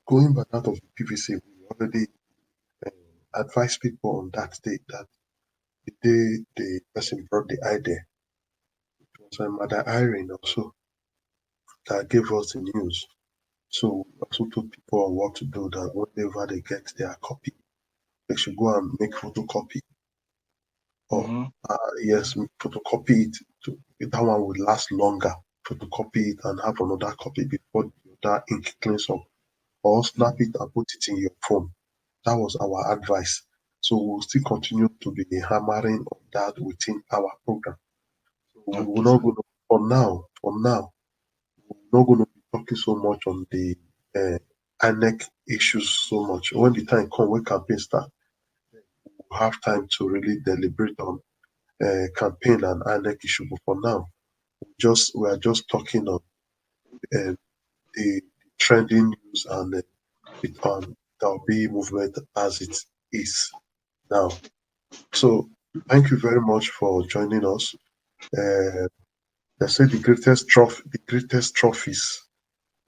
going by that of the PVC, we already advise people on that day that the day the person brought the idea, it was Mother Irene also that gave us the news. So we also told people on what to do, that whenever they get their copy, they should go and make photocopy. Or yes, photocopy it. That one would last longer. Photocopy it and have another copy before that ink cleans up. Or snap it and put it in your phone. That was our advice. So we'll still continue to be hammering on that within our program. So we're not going to, for now, we're not going to be talking so much on the INEC issues so much. When the time comes, when campaign starts, we'll have time to really deliberate on campaign and INEC issue. But for now, we are just talking on the trending news and the Dalby movement as it is now. So thank you very much for joining us. They say the greatest trophies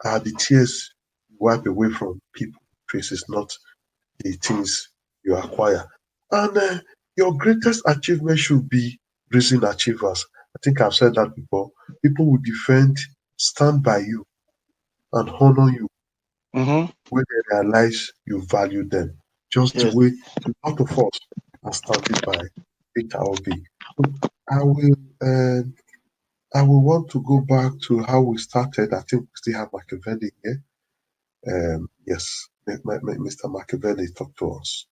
are the tears you wipe away from people's faces, not the things you acquire. And your greatest achievement should be recent achievers. I think I've said that before. People will stand by you and honor you when they realize you value them. Just the way a lot of us are standing by Peter Obi. So I will want to go back to how we started. I think we still have Machiavelli here. Yes, Mr. Machiavelli, talk to us.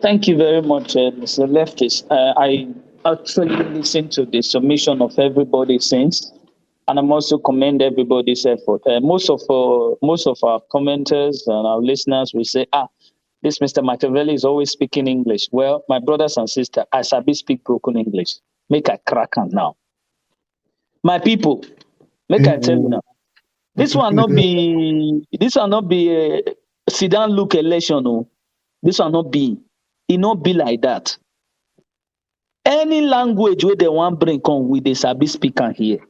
Thank you very much, Mr. Leftist. I actually listened to the submission of everybody since, and I'm also commend everybody's effort. Most of our commenters and our listeners will say, this Mr. Machiavelli is always speaking English. Well, my brothers and sisters, I sabi speak broken English. Make a crack on now. My people, make I tell you now. This will not be a sit down look election. No. This will not be. It not be like that. Any language where they want bring come with the sabi speaker here.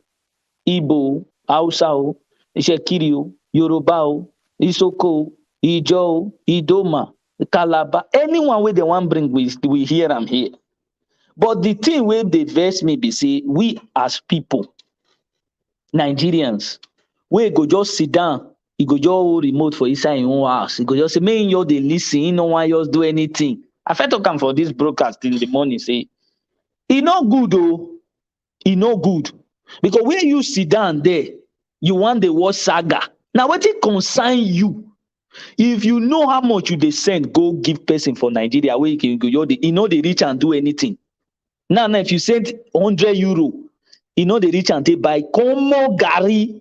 Igbo, Hausa, Ishekiri, Yoruba, Isoko, Ijo, Idoma, Calabar, anyone where they want bring we hear them here. But the thing where they vex me be say we as people, Nigerians, we go just sit down, he go just remote for inside his own house. He go just say, "Man, you they listen, he no want you do anything." I felt to come for this broadcast in the morning. Say, "He not good though, he no good because where you sit down there, you want the watch saga. Now what it concern you? If you know how much you they send, go give person for Nigeria where you can go. You know they reach and do anything. Now if you send €100, you know they reach and they buy Como Gary,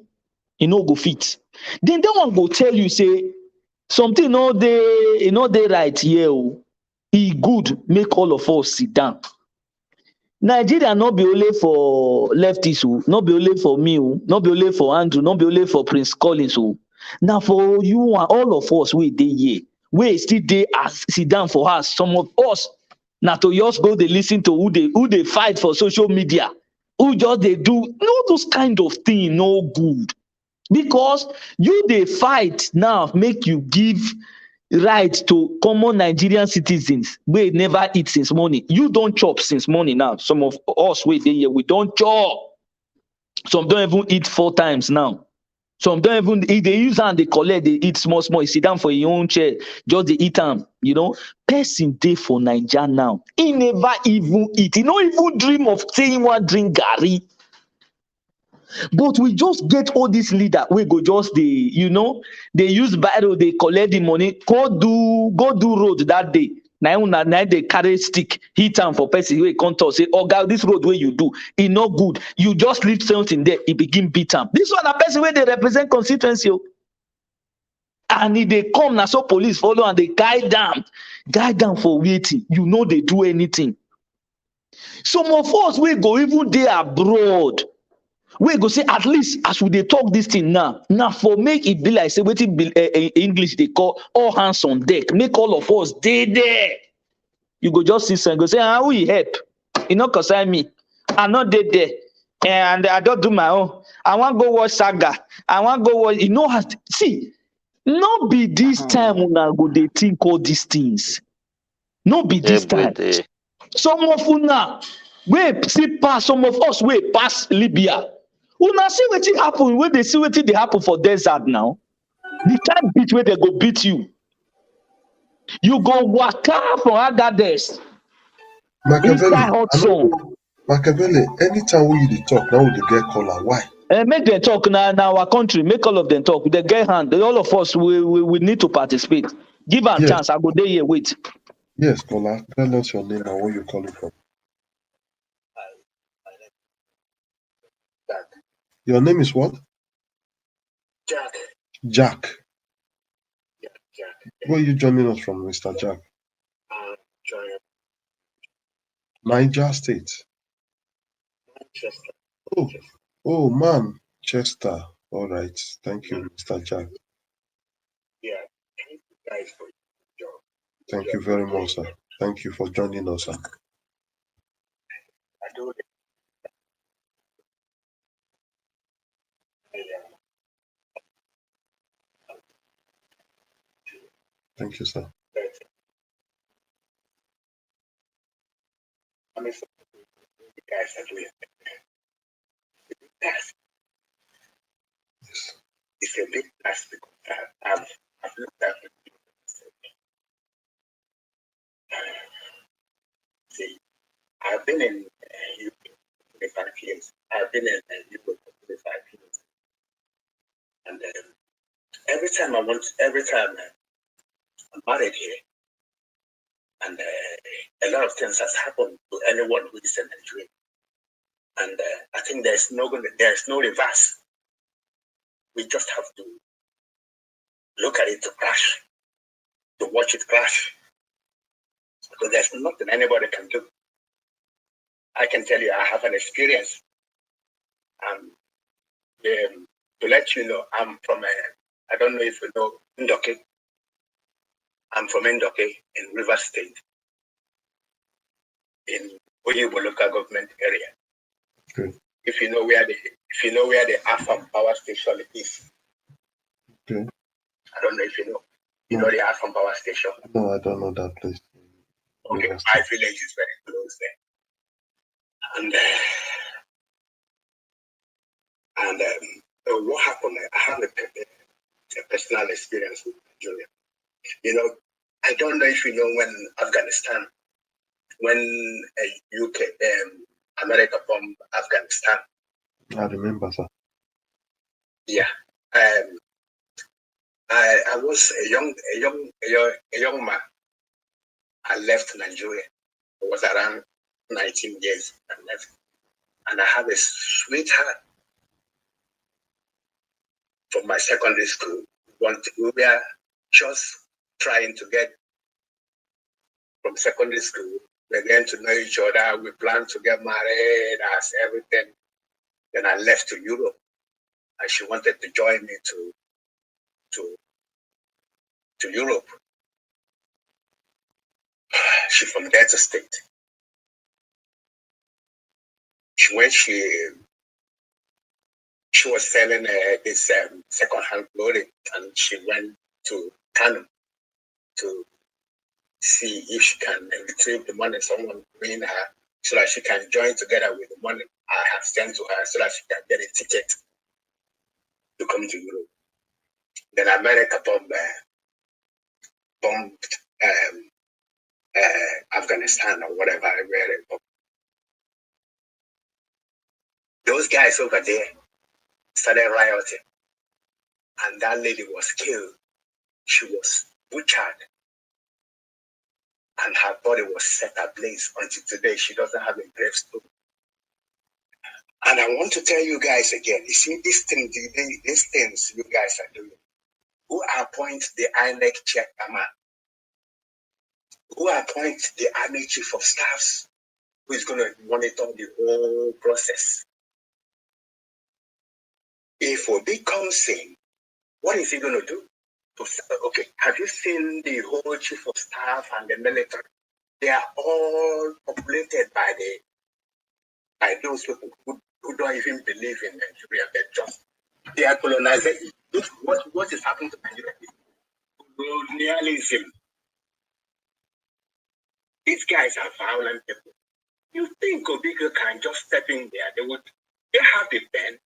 you know go fit. Then that one go tell you say something they right here. He good make all of us sit down. Nigeria not be only for leftists, not be only for me, not be only for Andrew, not be only for Prince Collins. Now for you and all of us, we dey here, we still dey as sit down for us. Some of us now to just go they listen to who they fight for social media, who just they do all those kind of thing no good. Because you they fight now make you give right to common Nigerian citizens we never eat since morning. You don't chop since morning now. Some of us we dey here, we don't chop. Some don't even eat 4 times now. Some don't even eat, they use and they collect, they eat small, small, you sit down for your own chair, just they eat them, you know. Person day for Niger now. He never even eat. He not even dream of saying one drink Gary. But we just get all these leader. We go just they, you know, they use battle, they collect the money, go do road that day. Now they carry stick, hit them for person who can't talk, say, oh God, this road where you do, it not good. You just leave something there, it begin beat them. This one a person where they represent constituency. And if they come now, so police follow and they guide them for waiting. You know they do anything. Some of us we go even there abroad. We go say at least as we they talk this thing now. Now for make it be like say waiting English they call all hands on deck. Make all of us stay there. You go just sit and go say, how will you help? You know, concern me. I'm not dead there. And I don't do my own. I want to go watch saga. I want to go watch. You know how see. Not be this time when I go they think all these things. Not be this time. Some of una we see pass, some of us we pass Libya. Una see what happen when they see what they happen for desert now. The time beat where they go beat you. You go waka from Agadez. Machiavelli, anytime we dey talk, now we dey get caller. Why? Make them talk now in our country. Make all of them talk. They get hand. All of us we need to participate. Give them chance. I go there here. Wait. Yes, caller. Tell us your name and where you calling from. Jack. Your name is what? Jack. Jack. Yeah, Jack. Where are you joining us from, Mr. Jack? Joining Niger State. Manchester. Oh, Manchester. All right. Thank you, Mr. Jack. Yeah. Thank you guys for your job. Thank you very much, sir. Thank you for joining us, sir. I do it. Thank you, sir. I mean, you guys are doing it. Yes. It's a big task because I've looked at it. See, I've been in UK 25 years. I've been in UK for 25 years. And every time I'm married here, and a lot of things has happened to anyone who is in Nigeria. And I think there's no reverse. We just have to look at it to crash, to watch it crash. Because there's nothing anybody can do. I can tell you, I have an experience. To let you know, I'm from, I don't know if you know Ndoke. I'm from Ndoke in River State, in Oyibo local government area. Okay. If you know where the Afam power station is. Okay. I don't know if you know. You know the Afam power station? No, I don't know that place. Okay, my village is very close there. And what happened? I have a personal experience with Nigeria. You know, I don't know if you know when UK, America bombed Afghanistan. I remember, sir. Yeah. I was a young man. I left Nigeria. I was around 19 years and left. And I have a sweetheart from my secondary school. We were just trying to get from secondary school. We're getting to know each other. We planned to get married as everything. Then I left to Europe. And she wanted to join me to to Europe. She's from Delta State. When she was selling this second-hand clothing, and she went to Kano to see if she can retrieve the money someone bring her, so that she can join together with the money I have sent to her, so that she can get a ticket to come to Europe. Then America bombed Afghanistan or whatever. Those guys over there started rioting, and that lady was killed. She was butchered, and her body was set ablaze. Until today, she doesn't have a gravestone. And I want to tell you guys again, you see these things you guys are doing. Who appoints the INEC chairman? Who appoints the army chief of staffs? Who is going to monitor the whole process? If Obi comes in, what is he going to do? Okay, have you seen the whole chief of staff and the military? They are all populated by those people who don't even believe in Nigeria. They are colonizing. What is happening to Nigeria? Colonialism. These guys are violent people. You think Obigo can just step in there? They have the pen.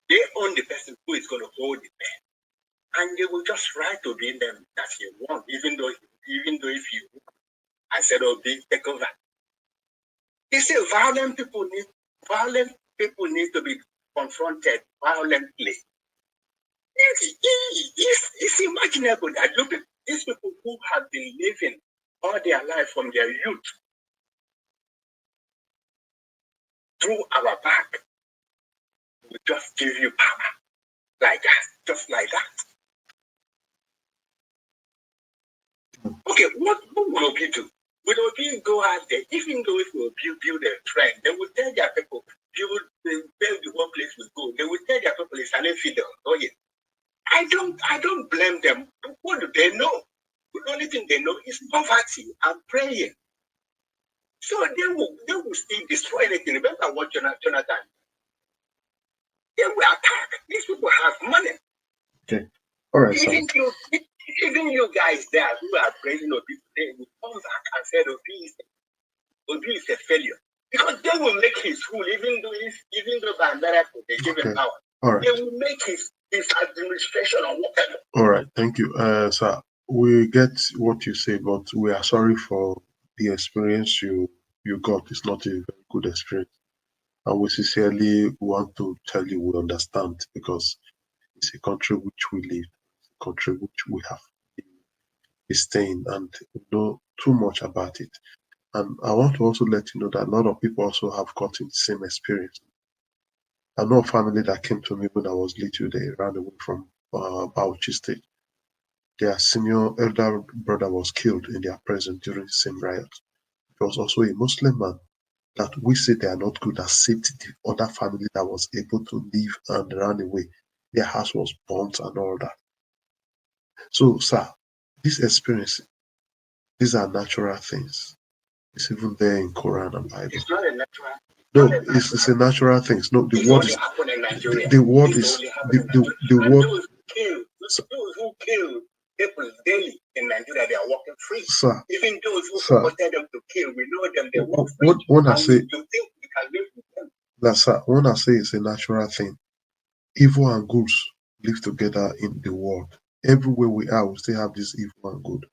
They own the person who is going to hold the pen. And they will just write to be them that you want, even though if you, I said, Obi, take over. He said violent people need to be confronted violently. It's imaginable that these people who have been living all their life from their youth through our back will just give you power like that, just like that. Okay, what will Obi do? Will Obi go out there, even though if Obi build a trend, they will tell their people, build the whole place will go. They will tell their people it's an infidel. Oh yeah. I don't blame them. What do they know? The only thing they know is poverty and praying. So they will still destroy anything. Remember what Jonathan? They will attack. These people have money. Okay. All right. Even you guys there who are praising Obi today will come back and say Obi is a failure. Because they will make his rule, even though by miracle they give him power. All right. They will make his administration or whatever. All right, thank you. Sir, we get what you say, but we are sorry for the experience you got. It's not a very good experience. And we sincerely want to tell you we understand, because it's a country which we live, a country which we have been staying, and we know too much about it. And I want to also let you know that a lot of people also have gotten the same experience. I know a family that came to me when I was little. They ran away from Bauchi State. Their elder brother was killed in their presence during the same riot. It was also a Muslim man that we say they are not good, that saved the other family that was able to leave and run away. Their house was burnt and all that. So, sir, this experience, these are natural things. It's even there in Quran and Bible. It's not a natural. No, it's a natural thing. No, the word is the word is the word. Those who kill people daily in Nigeria, they are walking free. Sir, even those who wanted them to kill, we know them. They walk free. When I say, you think we can live with them? That, sir, when I say it's a natural thing, evil and good live together in the world. Everywhere we are, we still have this evil and good.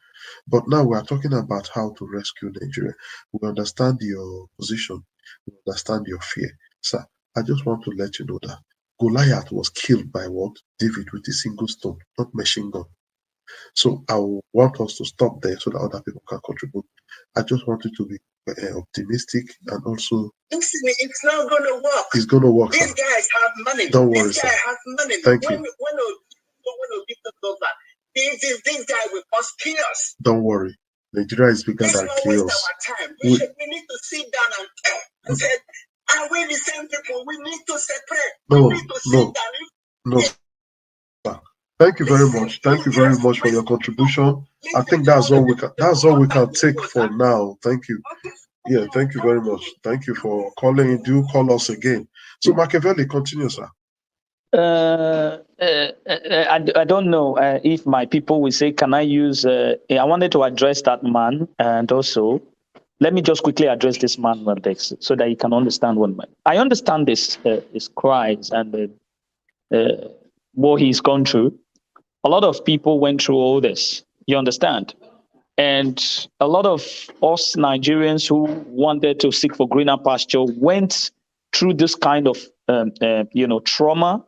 But now we are talking about how to rescue Nigeria. We understand your position. We understand your fear. Sir, I just want to let you know that Goliath was killed by what? David with a single stone, not machine gun. So I want us to stop there so that other people can contribute. I just want you to be optimistic and also. Listen, it's not going to work. It's going to work. These guys have money. Don't worry, this guy has money. Thank you. When we took over, this guy will cause chaos. Don't worry. Nigeria is bigger than chaos. Let's not waste our time. We need to sit down and talk and say, are we the same people? We need to separate. We need to sit down. No, sir. Thank you very much. Thank you very much for your contribution. I think that's all we can take for now. Thank you. Yeah, thank you very much. Thank you for calling. Do call us again. So Machiavelli, continue, sir. I don't know if my people will say, can I use, I wanted to address that man, and also, let me just quickly address this man, Dex, so that you can understand I understand his cries and what he's gone through. A lot of people went through all this, you understand? And a lot of us Nigerians who wanted to seek for greener pasture went through this kind of, trauma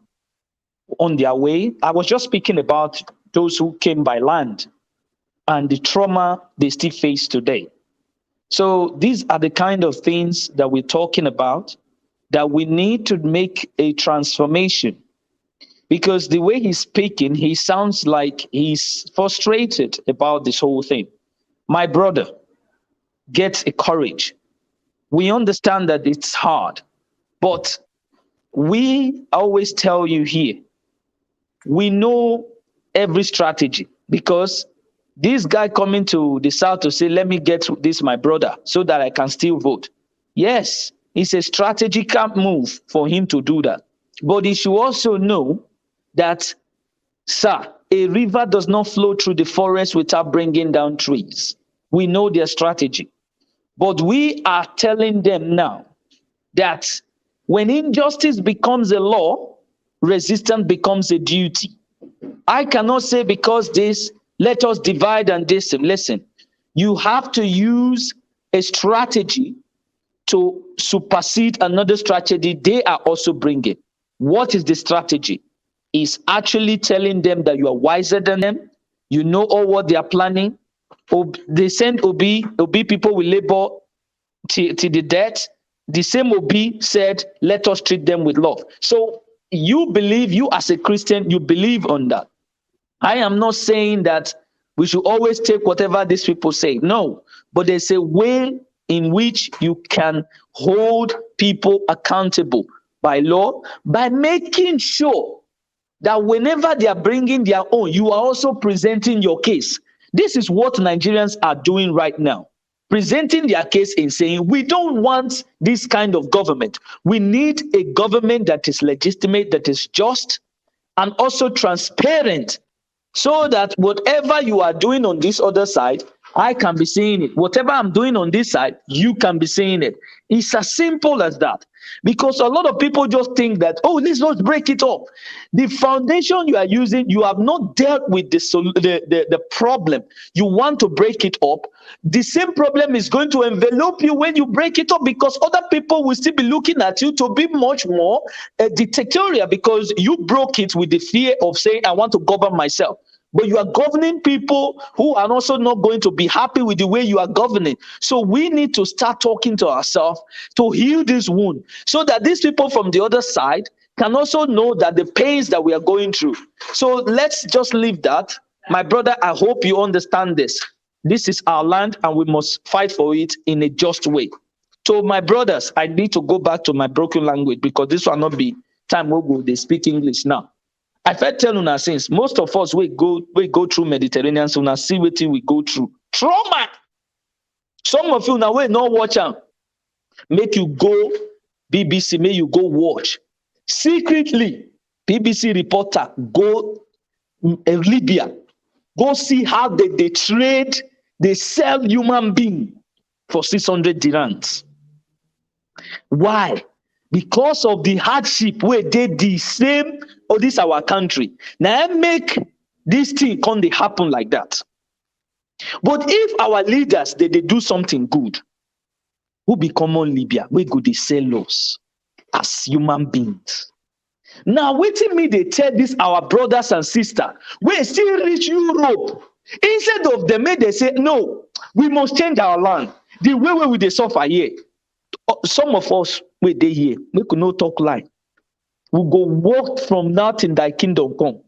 on their way. I was just speaking about those who came by land and the trauma they still face today. So these are the kind of things that we're talking about, that we need to make a transformation. Because the way he's speaking, he sounds like he's frustrated about this whole thing. My brother, get a courage. We understand that it's hard, but we always tell you here, we know every strategy, because this guy coming to the south to say, let me get this, my brother, so that I can still vote. Yes, it's a strategical move for him to do that. But he should also know that, sir, a river does not flow through the forest without bringing down trees. We know their strategy. But we are telling them now that when injustice becomes a law, resistance becomes a duty. I cannot say because this, let us divide and dissim. Listen, you have to use a strategy to supersede another strategy they are also bringing. What is the strategy? Is actually telling them that you are wiser than them. You know all what they are planning. They send Obi people will labor to the death. The same Obi said, let us treat them with love. So you as a Christian, you believe on that. I am not saying that we should always take whatever these people say. No, but there's a way in which you can hold people accountable by law, by making sure that whenever they are bringing their own, you are also presenting your case. This is what Nigerians are doing right now. Presenting their case and saying, we don't want this kind of government. We need a government that is legitimate, that is just, and also transparent, so that whatever you are doing on this other side, I can be seeing it. Whatever I'm doing on this side, you can be seeing it. It's as simple as that. Because a lot of people just think that, oh, let's not break it up. The foundation you are using, you have not dealt with the problem. You want to break it up. The same problem is going to envelop you when you break it up, because other people will still be looking at you to be much more dictatorial, because you broke it with the fear of saying, I want to govern myself. But you are governing people who are also not going to be happy with the way you are governing. So we need to start talking to ourselves to heal this wound, so that these people from the other side can also know that the pains that we are going through. So let's just leave that. My brother, I hope you understand this. This is our land and we must fight for it in a just way. So my brothers, I need to go back to my broken language, because this will not be time they speak English now. I felt tell una since most of us we go through Mediterranean, so una see what we go through. Trauma. Some of you now we not watch out. Make you go BBC, make you go watch. Secretly, BBC reporter go Libya. Go see how they trade, they sell human being for 600 dirhams. Why? Because of the hardship where they the same, this our country. Now make this thing come they happen like that. But if our leaders they do something good, who become on Libya, we go they sell us as human beings. Now waiting me they tell this our brothers and sisters, we still reach Europe. Instead of them, they say, no, we must change our land. The way we they suffer here. Some of us, we they here, we could not talk lie. We go walk from now till thy kingdom come.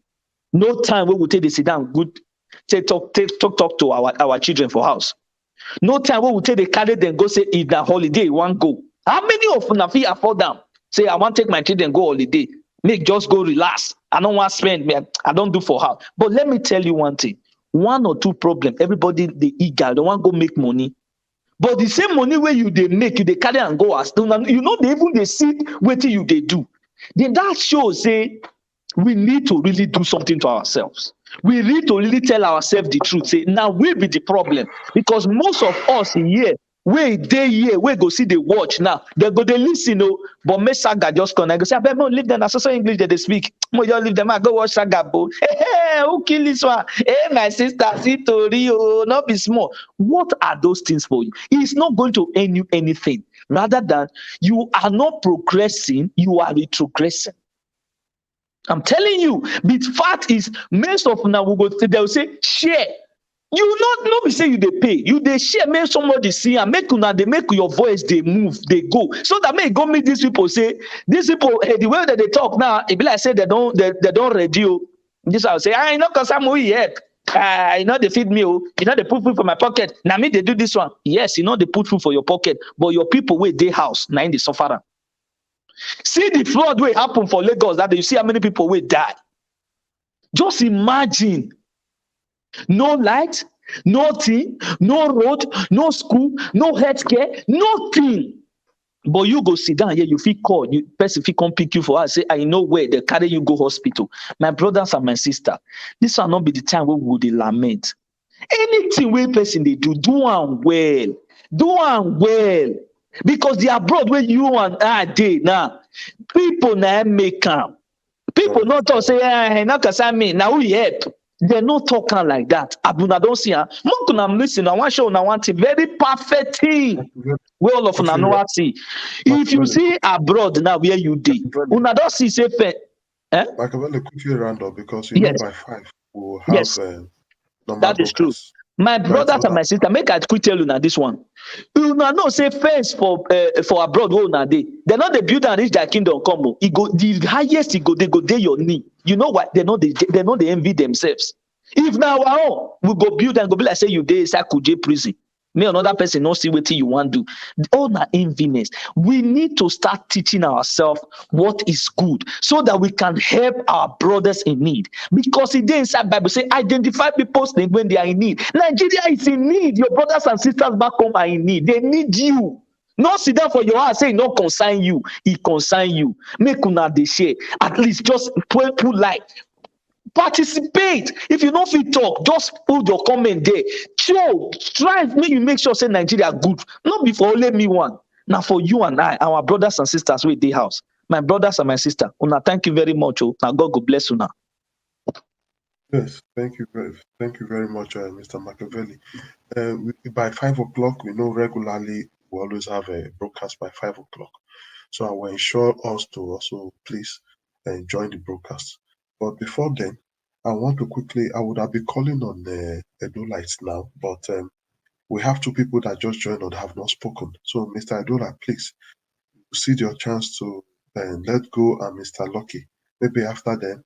No time we will take the sit down, good, talk to our children for house. No time we will take the carry them, go say, if the holiday, one go. How many of them afford them? Say, I want to take my children, go holiday. Make just go relax. I don't want to spend, man. I don't do for her. But let me tell you one thing. One or two problem. Everybody they eager. They want to go make money. But the same money where you they make, you they carry and go as you know they even they see what you they do. Then that shows say we need to really do something to ourselves. We need to really tell ourselves the truth. Say now we be the problem because most of us here, we they here, we go see the watch now. They go they listen, but me saga just connect. Go say, I better leave them. That's also English that they speak. Mo just leave them. I go watch saga, bo. Hey, who kill this one? Hey, my sister, see to Rio, not be small. What are those things for you? It's not going to earn you anything. Rather than you are not progressing, you are retrogressing. I'm telling you, the fact is, most of now we go, they'll say, share. You not be say you they pay, you they share, make somebody see and make una they make your voice they move, they go. So that may go meet these people, say, these people, hey, the way that they talk now, it be like say they don't ready. This I'll say, I know cause I'm yet. You know they feed me, you know they put food for my pocket. Now me they do this one. Yes, you know they put food for your pocket, but your people wait their house, now in the suffer. See the flood will happen for Lagos that you see how many people will die. Just imagine. No light, nothing, no road, no school, no healthcare, nothing. But you go sit down here, you feel called, you person feel come pick you for us, say, I know where they carry you go hospital. My brothers and my sister, this will not be the time where we would lament. Anything where person they do am well. Do am well. Because the abroad where you and I did now, people now make am. People not talk say, not concern me. Now we help. They're not talking like that. Abuna don't see her. I'm listening. I want to show now one thing. Very perfect thing. We all of una know what see. If you see abroad now where you did, una don't see say fair. Machiavelli, quickly round up because you know by 5 we'll have normal that is true. My brothers and my sister, make I quick tell you now this one. You know say fence for abroad where una dey. They not the build and reach their kingdom come. It go the highest it go they go dey your knee. You know what? They know they envy themselves. If now our own we go build and go be like say you dey inside Kuje prison. May another person not see what you want to do. All that enviness. We need to start teaching ourselves what is good so that we can help our brothers in need. Because it inside Bible say identify people's need when they are in need. Nigeria is in need. Your brothers and sisters back home are in need. They need you. Not sit down for your house say no concern you. It concern you. Make una dey share. At least just put light. Participate. If you don't fit talk, just put your comment there. Show, try make sure say Nigeria good. Not before only me one. Now for you and I, our brothers and sisters with the house. My brothers and my sister. Una, thank you very much. Now God bless you now. Yes, thank you very much, Mr. Machiavelli. By 5 o'clock, we know regularly we always have a broadcast by 5 o'clock. So I will ensure us to also please join the broadcast. But before then, I want to quickly, I would have been calling on the Edolites now, but we have 2 people that just joined or have not spoken. So Mr. Edolite, please, see your chance to let go and Mr. Lucky. Maybe after then,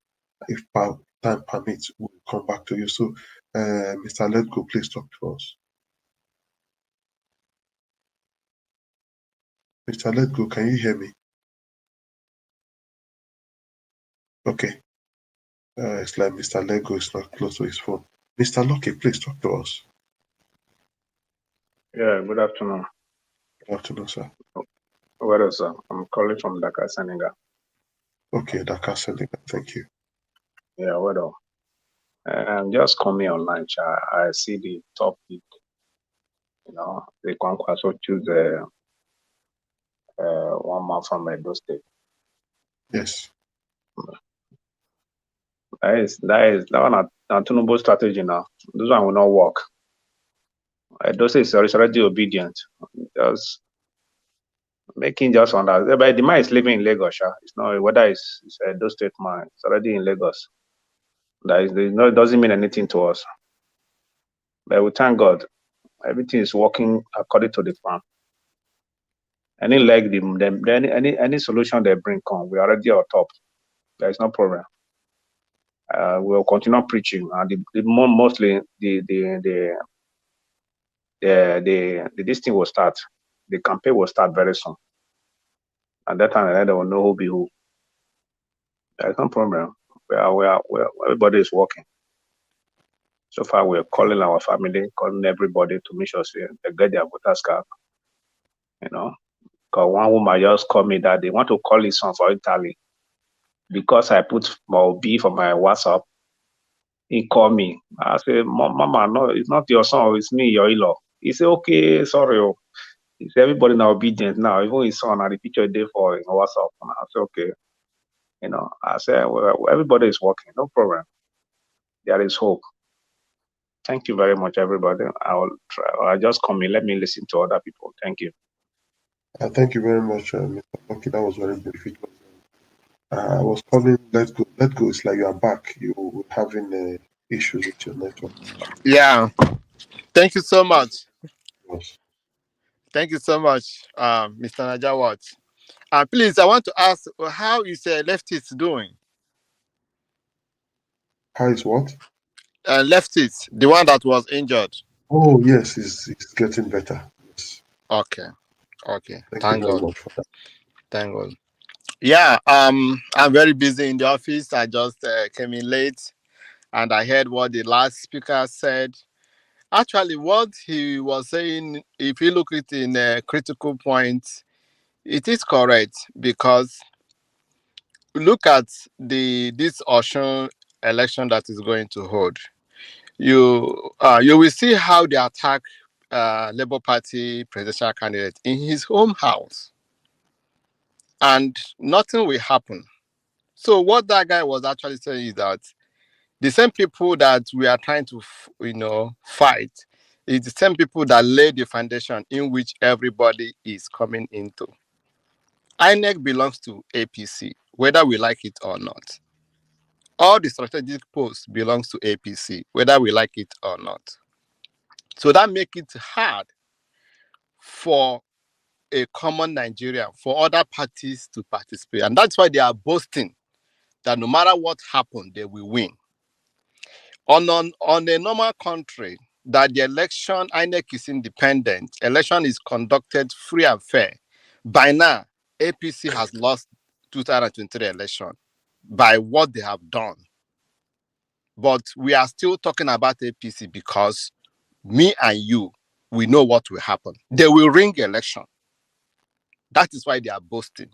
if time permits, we'll come back to you. So Mr. Let Go, please talk to us. Mr. Let Go, can you hear me? Okay. It's like Mr. Lego is not close to his phone. Mr. Lucky, please talk to us. Yeah, good afternoon. Good afternoon, sir. Well, sir, I'm calling from Dakar, Senegal. Okay, Dakar, Senegal. Thank you. Yeah, well, I'm just coming online. I see the topic. You know, the Kwankwaso choose one man from Edo State. Yes. That one a Tinubu strategy now. This one will not work. Edo State is already obedient. Just making just on that. But the man is living in Lagos. It's not whether it's Edo State man. It's already in Lagos. It doesn't mean anything to us. But we thank God, everything is working according to the plan. Any leg, any solution they bring on, we are already on top. There is no problem. We will continue preaching, and mostly the this thing will start. The campaign will start very soon. At that time, they will know who be who. There is no problem. Everybody is working. So far, we're calling our family, calling everybody to make sure they get their voters card. You know, because one woman just called me that they want to call his son for Italy because I put Mobi for my WhatsApp. He called me. I said, Mama, no, it's not your son, it's me, your in-law. He said, okay, sorry. He said, everybody now obedient now. Even his son had the picture there for WhatsApp. And I said, okay. You know, I said, well, everybody is working, no problem. There is hope. Thank you very much, everybody. I'll just come in. Let me listen to other people. Thank you. Thank you very much, Mr. Lucky. That was very good. I was calling Let's Go. Let's Go. It's like you are back. You were having issues with your network. Yeah. Thank you so much. Yes. Thank you so much, Mr. Najawat. Please, I want to ask, how is Leftist doing? How is what? Leftist, the one that was injured. Oh, yes, it's getting better. Yes. Okay. Thank you very much for that. Thank God. Yeah, I'm very busy in the office. I just came in late and I heard what the last speaker said. Actually, what he was saying, if you look at it in a critical point, it is correct, because look at this Osun election that is going to hold. You will see how they attack Labour Party presidential candidate in his home house, and nothing will happen. So what that guy was actually saying is that the same people that we are trying to, fight, is the same people that lay the foundation in which everybody is coming into. INEC belongs to APC, whether we like it or not. All the strategic posts belongs to APC, whether we like it or not. So that makes it hard for a common Nigerian, for other parties to participate. And that's why they are boasting that no matter what happens, they will win. On a normal country, that the election, INEC is independent, election is conducted free and fair. By now, APC has lost 2023 election by what they have done. But we are still talking about APC because me and you, we know what will happen. They will ring election. That is why they are boasting.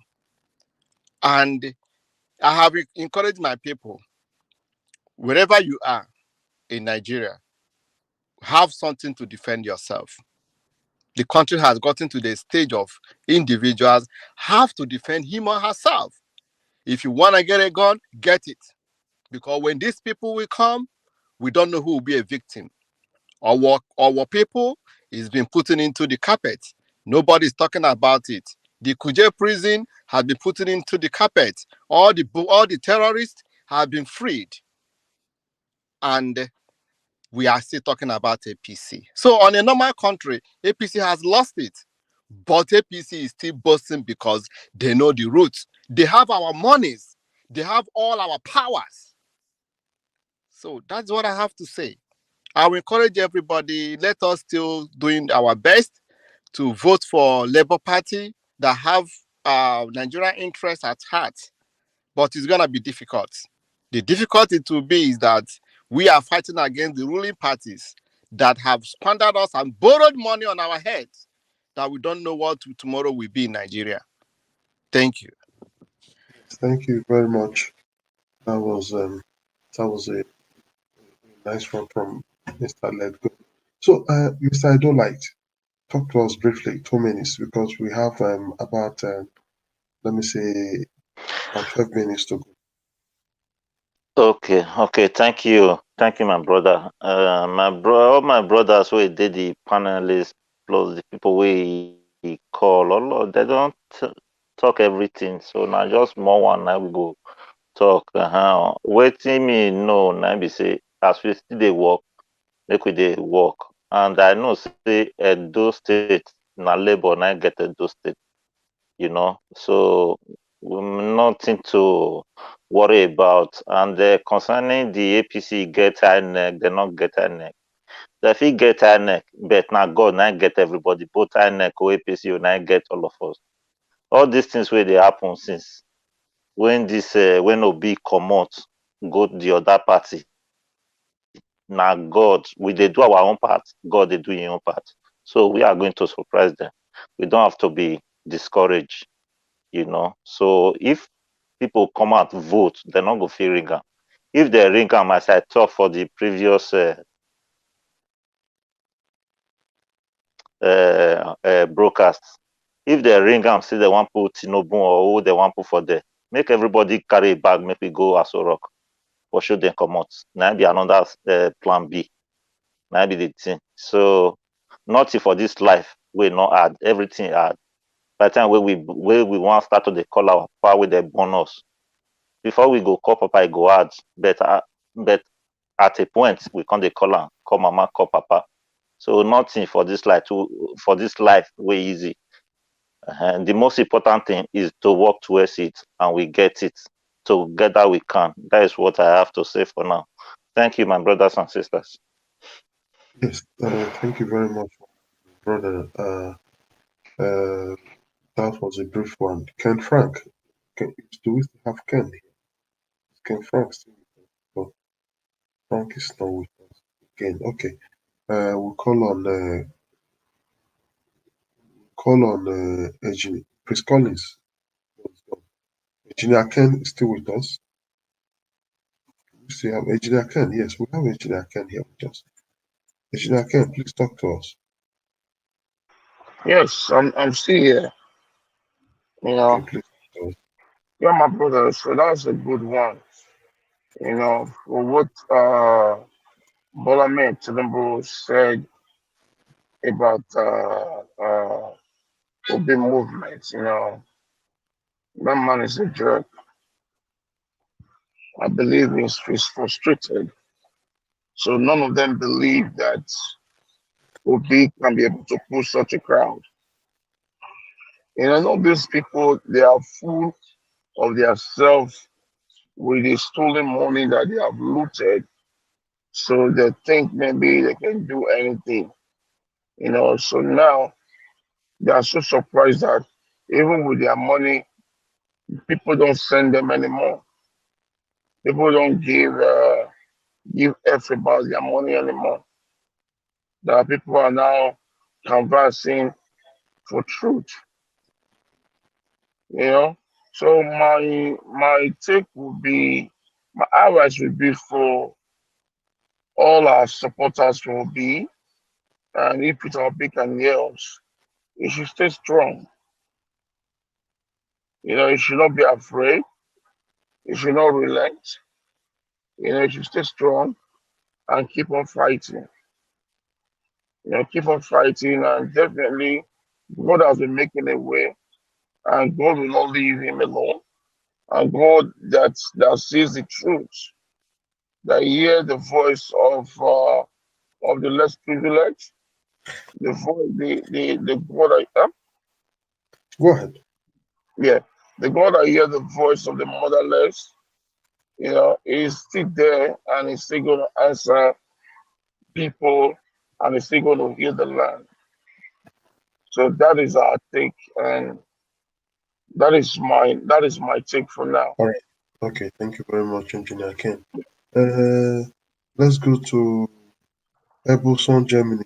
And I have encouraged my people, wherever you are in Nigeria, have something to defend yourself. The country has gotten to the stage of individuals have to defend him or herself. If you want to get a gun, get it. Because when these people will come, we don't know who will be a victim. Our people is being put into the carpet. Nobody's talking about it. The Kuje prison has been put into the carpet. All the terrorists have been freed. And we are still talking about APC. So on a normal country, APC has lost it. But APC is still boasting because they know the roots. They have our monies. They have all our powers. So that's what I have to say. I will encourage everybody, let us still doing our best to vote for Labour Party that have Nigerian interests at heart. But it's going to be difficult. The difficulty to be is that we are fighting against the ruling parties that have squandered us and borrowed money on our heads that we don't know what tomorrow will be in Nigeria. Thank you. Thank you very much. That was a nice one from Mr. Let Go. So, Mr. Idolite, talk to us briefly, 2 minutes, because we have about let me say about 12 minutes to go. Okay. Thank you, my brother. All my brothers who did the panelists plus the people we call, all they don't talk everything. So now just more one I will go talk. Waiting me no, now be say as we still dey work, make we dey work. And I know say Edo State na labor na get Edo State, so nothing to worry about. And concerning the APC get INEC, they not get INEC. They fit get INEC, but now God now get everybody, both INEC or APC, now get all of us. All these things where they happen since when Obi come out, go the other party. Now God, we they do our own part, God they do your own part. So we are going to surprise them. We don't have to be discouraged, you know. So if people come out vote, they're not going to feel ring am. If they ring am, as I talked for the previous broadcast, if they ring am, say they want put Tinubu or who they want put for there, make everybody carry a bag, make we go Aso Rock, or should they come out. Now be another plan B. Now be the thing. So nothing for this life we not add, everything add. By the time we want start to the call our power with the bonus. Before we go call papa, I go add. But at a point we can't dey call am, call mama, call papa. So nothing for this life way easy. And the most important thing is to work towards it, and we get it. Together we can. That is what I have to say for now. Thank you, my brothers and sisters. Yes, thank you very much, brother. That was a brief one. Ken Frank, do we still have Ken here? Ken Frank still with us? Oh, Frank is not with us again. Okay. We'll call on Engineer Chris Collins. Engineer Ken is still with us. We still have Engineer Ken. Yes, we have Engineer Ken here with us. Engineer Ken, please talk to us. Yes, I'm still here. You know, Okay, please talk to us. yeah, my brother. So that's a good one. You know, for what Bola Tinubu said about Obi movement. You know, that man is a jerk. I believe he's frustrated. So none of them believe that Obi can be able to pull such a crowd. You know, all these people, they are full of themselves with the stolen money that they have looted. So they think maybe they can do anything. You know, so now they are so surprised that even with their money, people don't send them anymore. People don't give F about their money anymore. That people are now conversing for truth. You know, so my take would be, my advice would be for all our supporters will be, and if Peter Obi can hear us, you should stay strong. You know, you should not be afraid. You should not relent. You know, you should stay strong and keep on fighting. You know, keep on fighting, and definitely God has been making a way, and God will not leave him alone. And God that sees the truth, that hear the voice of the less privileged, the voice, the God Go ahead. yeah, the God that hear the voice of the motherless, you know, is still there, and is still going to answer people, and is still going to heal the land. So that is our take, and that is my take for now. All right. Okay, thank you very much, Engineer Ken. Let's go to Ebelson, Germany.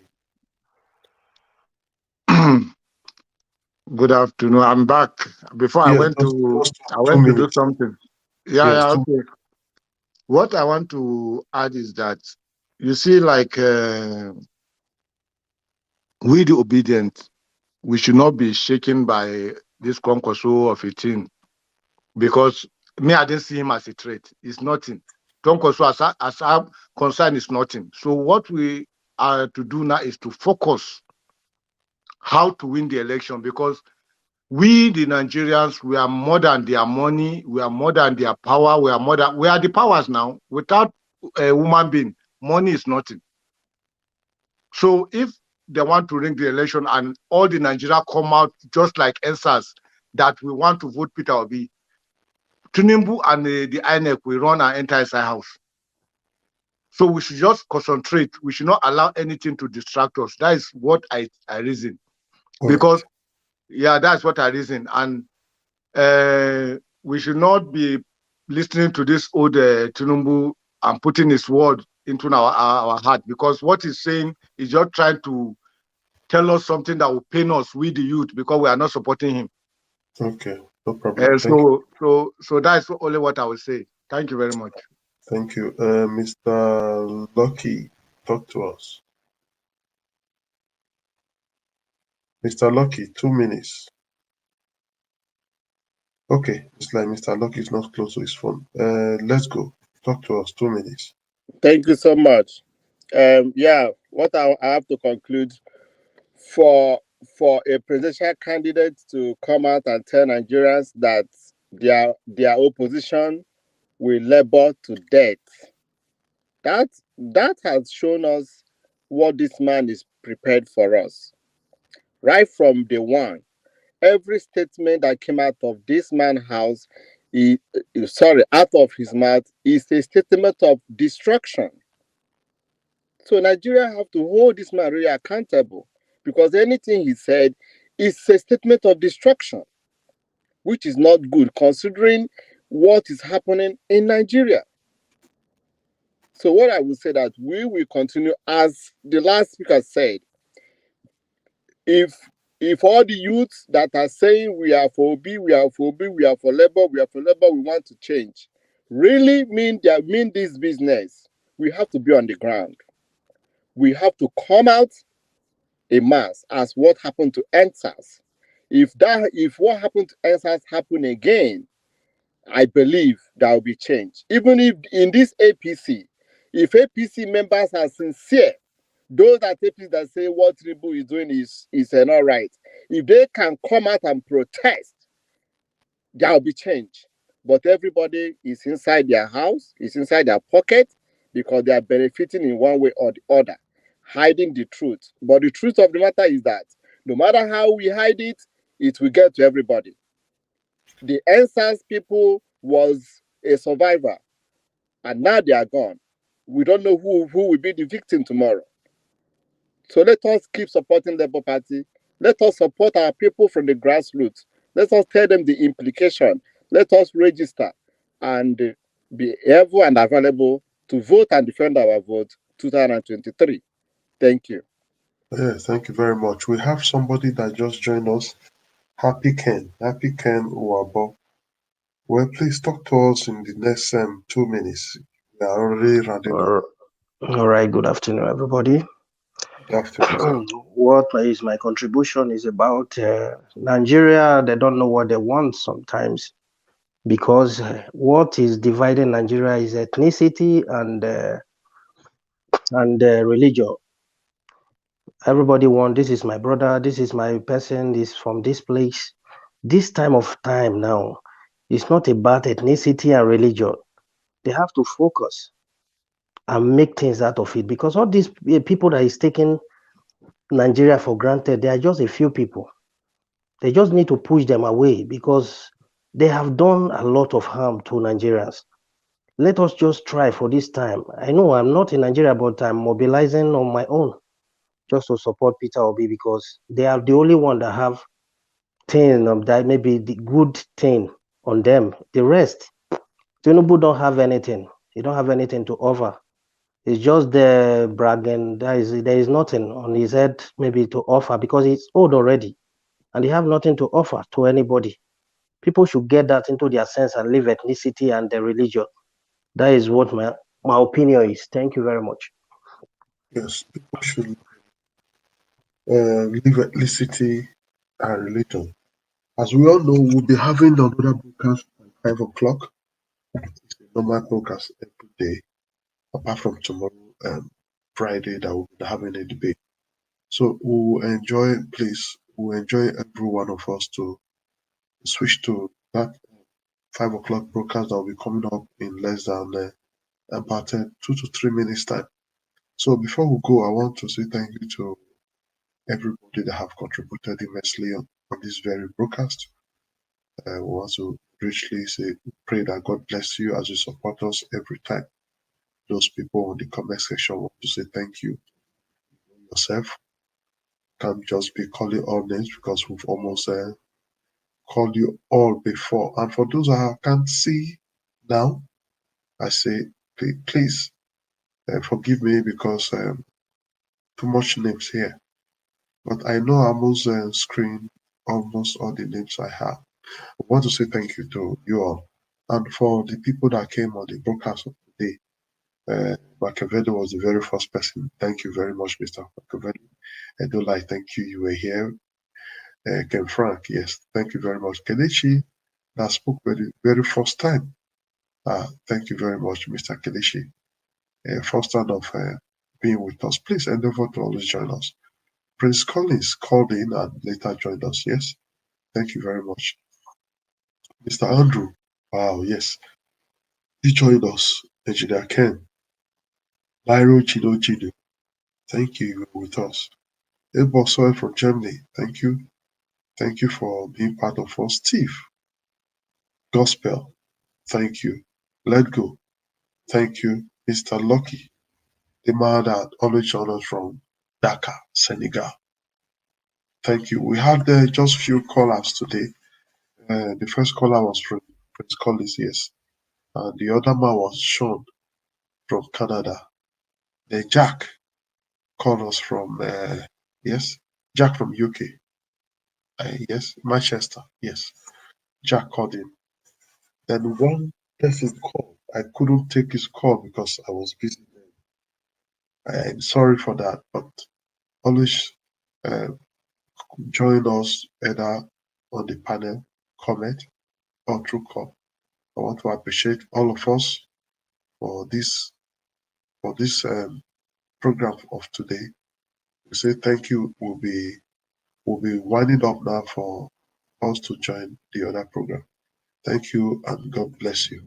Good afternoon. I'm back. Before I Yes, went just to do minutes. something. Yes, Okay. What I want to add is that you see, like we the obedient, we should not be shaken by this Kwankwaso of a thing, because me, I didn't see him as a threat. It's nothing. Kwankwaso, as I'm concerned, is nothing. So what we are to do now is to focus how to win the election, because we, the Nigerians, we are more than their money, we are more than their power, we are the powers now. Without a human being, money is nothing. So if they want to ring the election and all the Nigeria come out just like ENSAS that we want to vote Peter Obi, Tinubu and the INEC will run and enter inside house. So we should just concentrate. We should not allow anything to distract us. That is what I reason. Because, yeah, that's what I reason. And we should not be listening to this old Tinubu and putting his word into our heart, because what he's saying is just trying to tell us something that will pain us, we the youth, because we are not supporting him. Okay, no problem. So that's only what I will say. Thank you very much. Thank you. Mr. Lucky, talk to us. Mr. Lucky, 2 minutes. Okay, it's like Mr. Lucky is not close to his phone. Let's go. Talk to us, 2 minutes. Thank you so much. Yeah, what I have to conclude, for a presidential candidate to come out and tell Nigerians that their opposition will labor to death, that has shown us what this man is prepared for us. Right from day one, every statement that came out of this man's house, out of his mouth, is a statement of destruction. So Nigeria have to hold this man really accountable, because anything he said is a statement of destruction, which is not good considering what is happening in Nigeria. So what I would say that we will continue, as the last speaker said, if all the youths that are saying we are for Obi, we are for Obi, we are for Labour, we want to change, really mean this business, we have to be on the ground. We have to come out a mass, as what happened to NSAS. If what happened to NSAS happen again, I believe there will be change. Even if in this APC, if APC members are sincere, those that APC that say what Tinubu is doing is not right, if they can come out and protest, there will be change. But everybody is inside their house, is inside their pocket, because they are benefiting in one way or the other, hiding the truth. But the truth of the matter is that no matter how we hide it, it will get to everybody. The NSAS people was a survivor, and now they are gone. We don't know who will be the victim tomorrow. So let us keep supporting the Labour Party. Let us support our people from the grassroots. Let us tell them the implication. Let us register and be able and available to vote and defend our vote 2023. Thank you. Yeah, thank you very much. We have somebody that just joined us. Happy Ken Uwabo. Well, please talk to us in the next 2 minutes. We are already rounding up. All right, good afternoon, everybody. Good afternoon. What is my contribution is about Nigeria. They don't know what they want sometimes, because what is dividing Nigeria is ethnicity and religion. Everybody want, this is my brother, this is my person, this from this place. This time now, it's not about ethnicity and religion. They have to focus and make things out of it, because all these people that is taking Nigeria for granted, they are just a few people. They just need to push them away, because they have done a lot of harm to Nigerians. Let us just try for this time. I know I'm not in Nigeria, but I'm mobilizing on my own just to support Peter Obi, because they are the only one that have thing of that, maybe the good thing on them. The rest, Tinubu don't have anything. He don't have anything to offer. It's just the bragging. There is nothing on his head maybe to offer, because he's old already and they have nothing to offer to anybody. People should get that into their sense and leave ethnicity and the religion. That is what my opinion is. Thank you very much. Yes, people should leave ethnicity and religion. As we all know, we'll be having another broadcast at 5 o'clock. It's a normal broadcast every day, apart from tomorrow, Friday, that we'll be having a debate. So we'll enjoy every one of us to switch to that 5 o'clock broadcast that will be coming up in less than about 2 to 3 minutes time. So before we go, I want to say thank you to everybody that have contributed immensely on this very broadcast. We want to richly pray that God bless you as you support us every time. Those people on the comment section want to say thank you. Yourself can't just be calling all names, because we've almost called you all before. And for those that can't see Now, I say, please forgive me because too much names here. But I know I almost screen almost all the names I have. I want to say thank you to you all. And for the people that came on the broadcast of the day, Machiavelli was the very first person. Thank you very much, Mr. Machiavelli. Edolai, thank you. You were here. Ken Frank, yes, thank you very much. Kelechi, that spoke very first time. Thank you very much, Mr. Kelechi. First time of being with us. Please endeavor to always join us. Prince Collins called in and later joined us. Yes, thank you very much. Mr. Andrew, wow, yes, he joined us. Engineer Ken, Byro Chino, thank you, you were with us. Ebo Soy from Germany, thank you. Thank you for being part of us. Steve, Gospel, thank you. Let Go, thank you. Mr. Lucky, the man that always joined us from Dakar, Senegal. Thank you. We had just few callers today. The first caller was from Prince Collins, yes. And the other man was Sean from Canada. Then Jack called us from, yes, Jack from UK. Yes, Manchester, yes. Jack called in. Then one person called. I couldn't take his call because I was busy. I'm sorry for that, but always join us either on the panel, comment, or through call. I want to appreciate all of us for this program of today. We say thank you. We'll be winding up now for us to join the other program. Thank you and God bless you.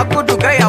Kudu gaya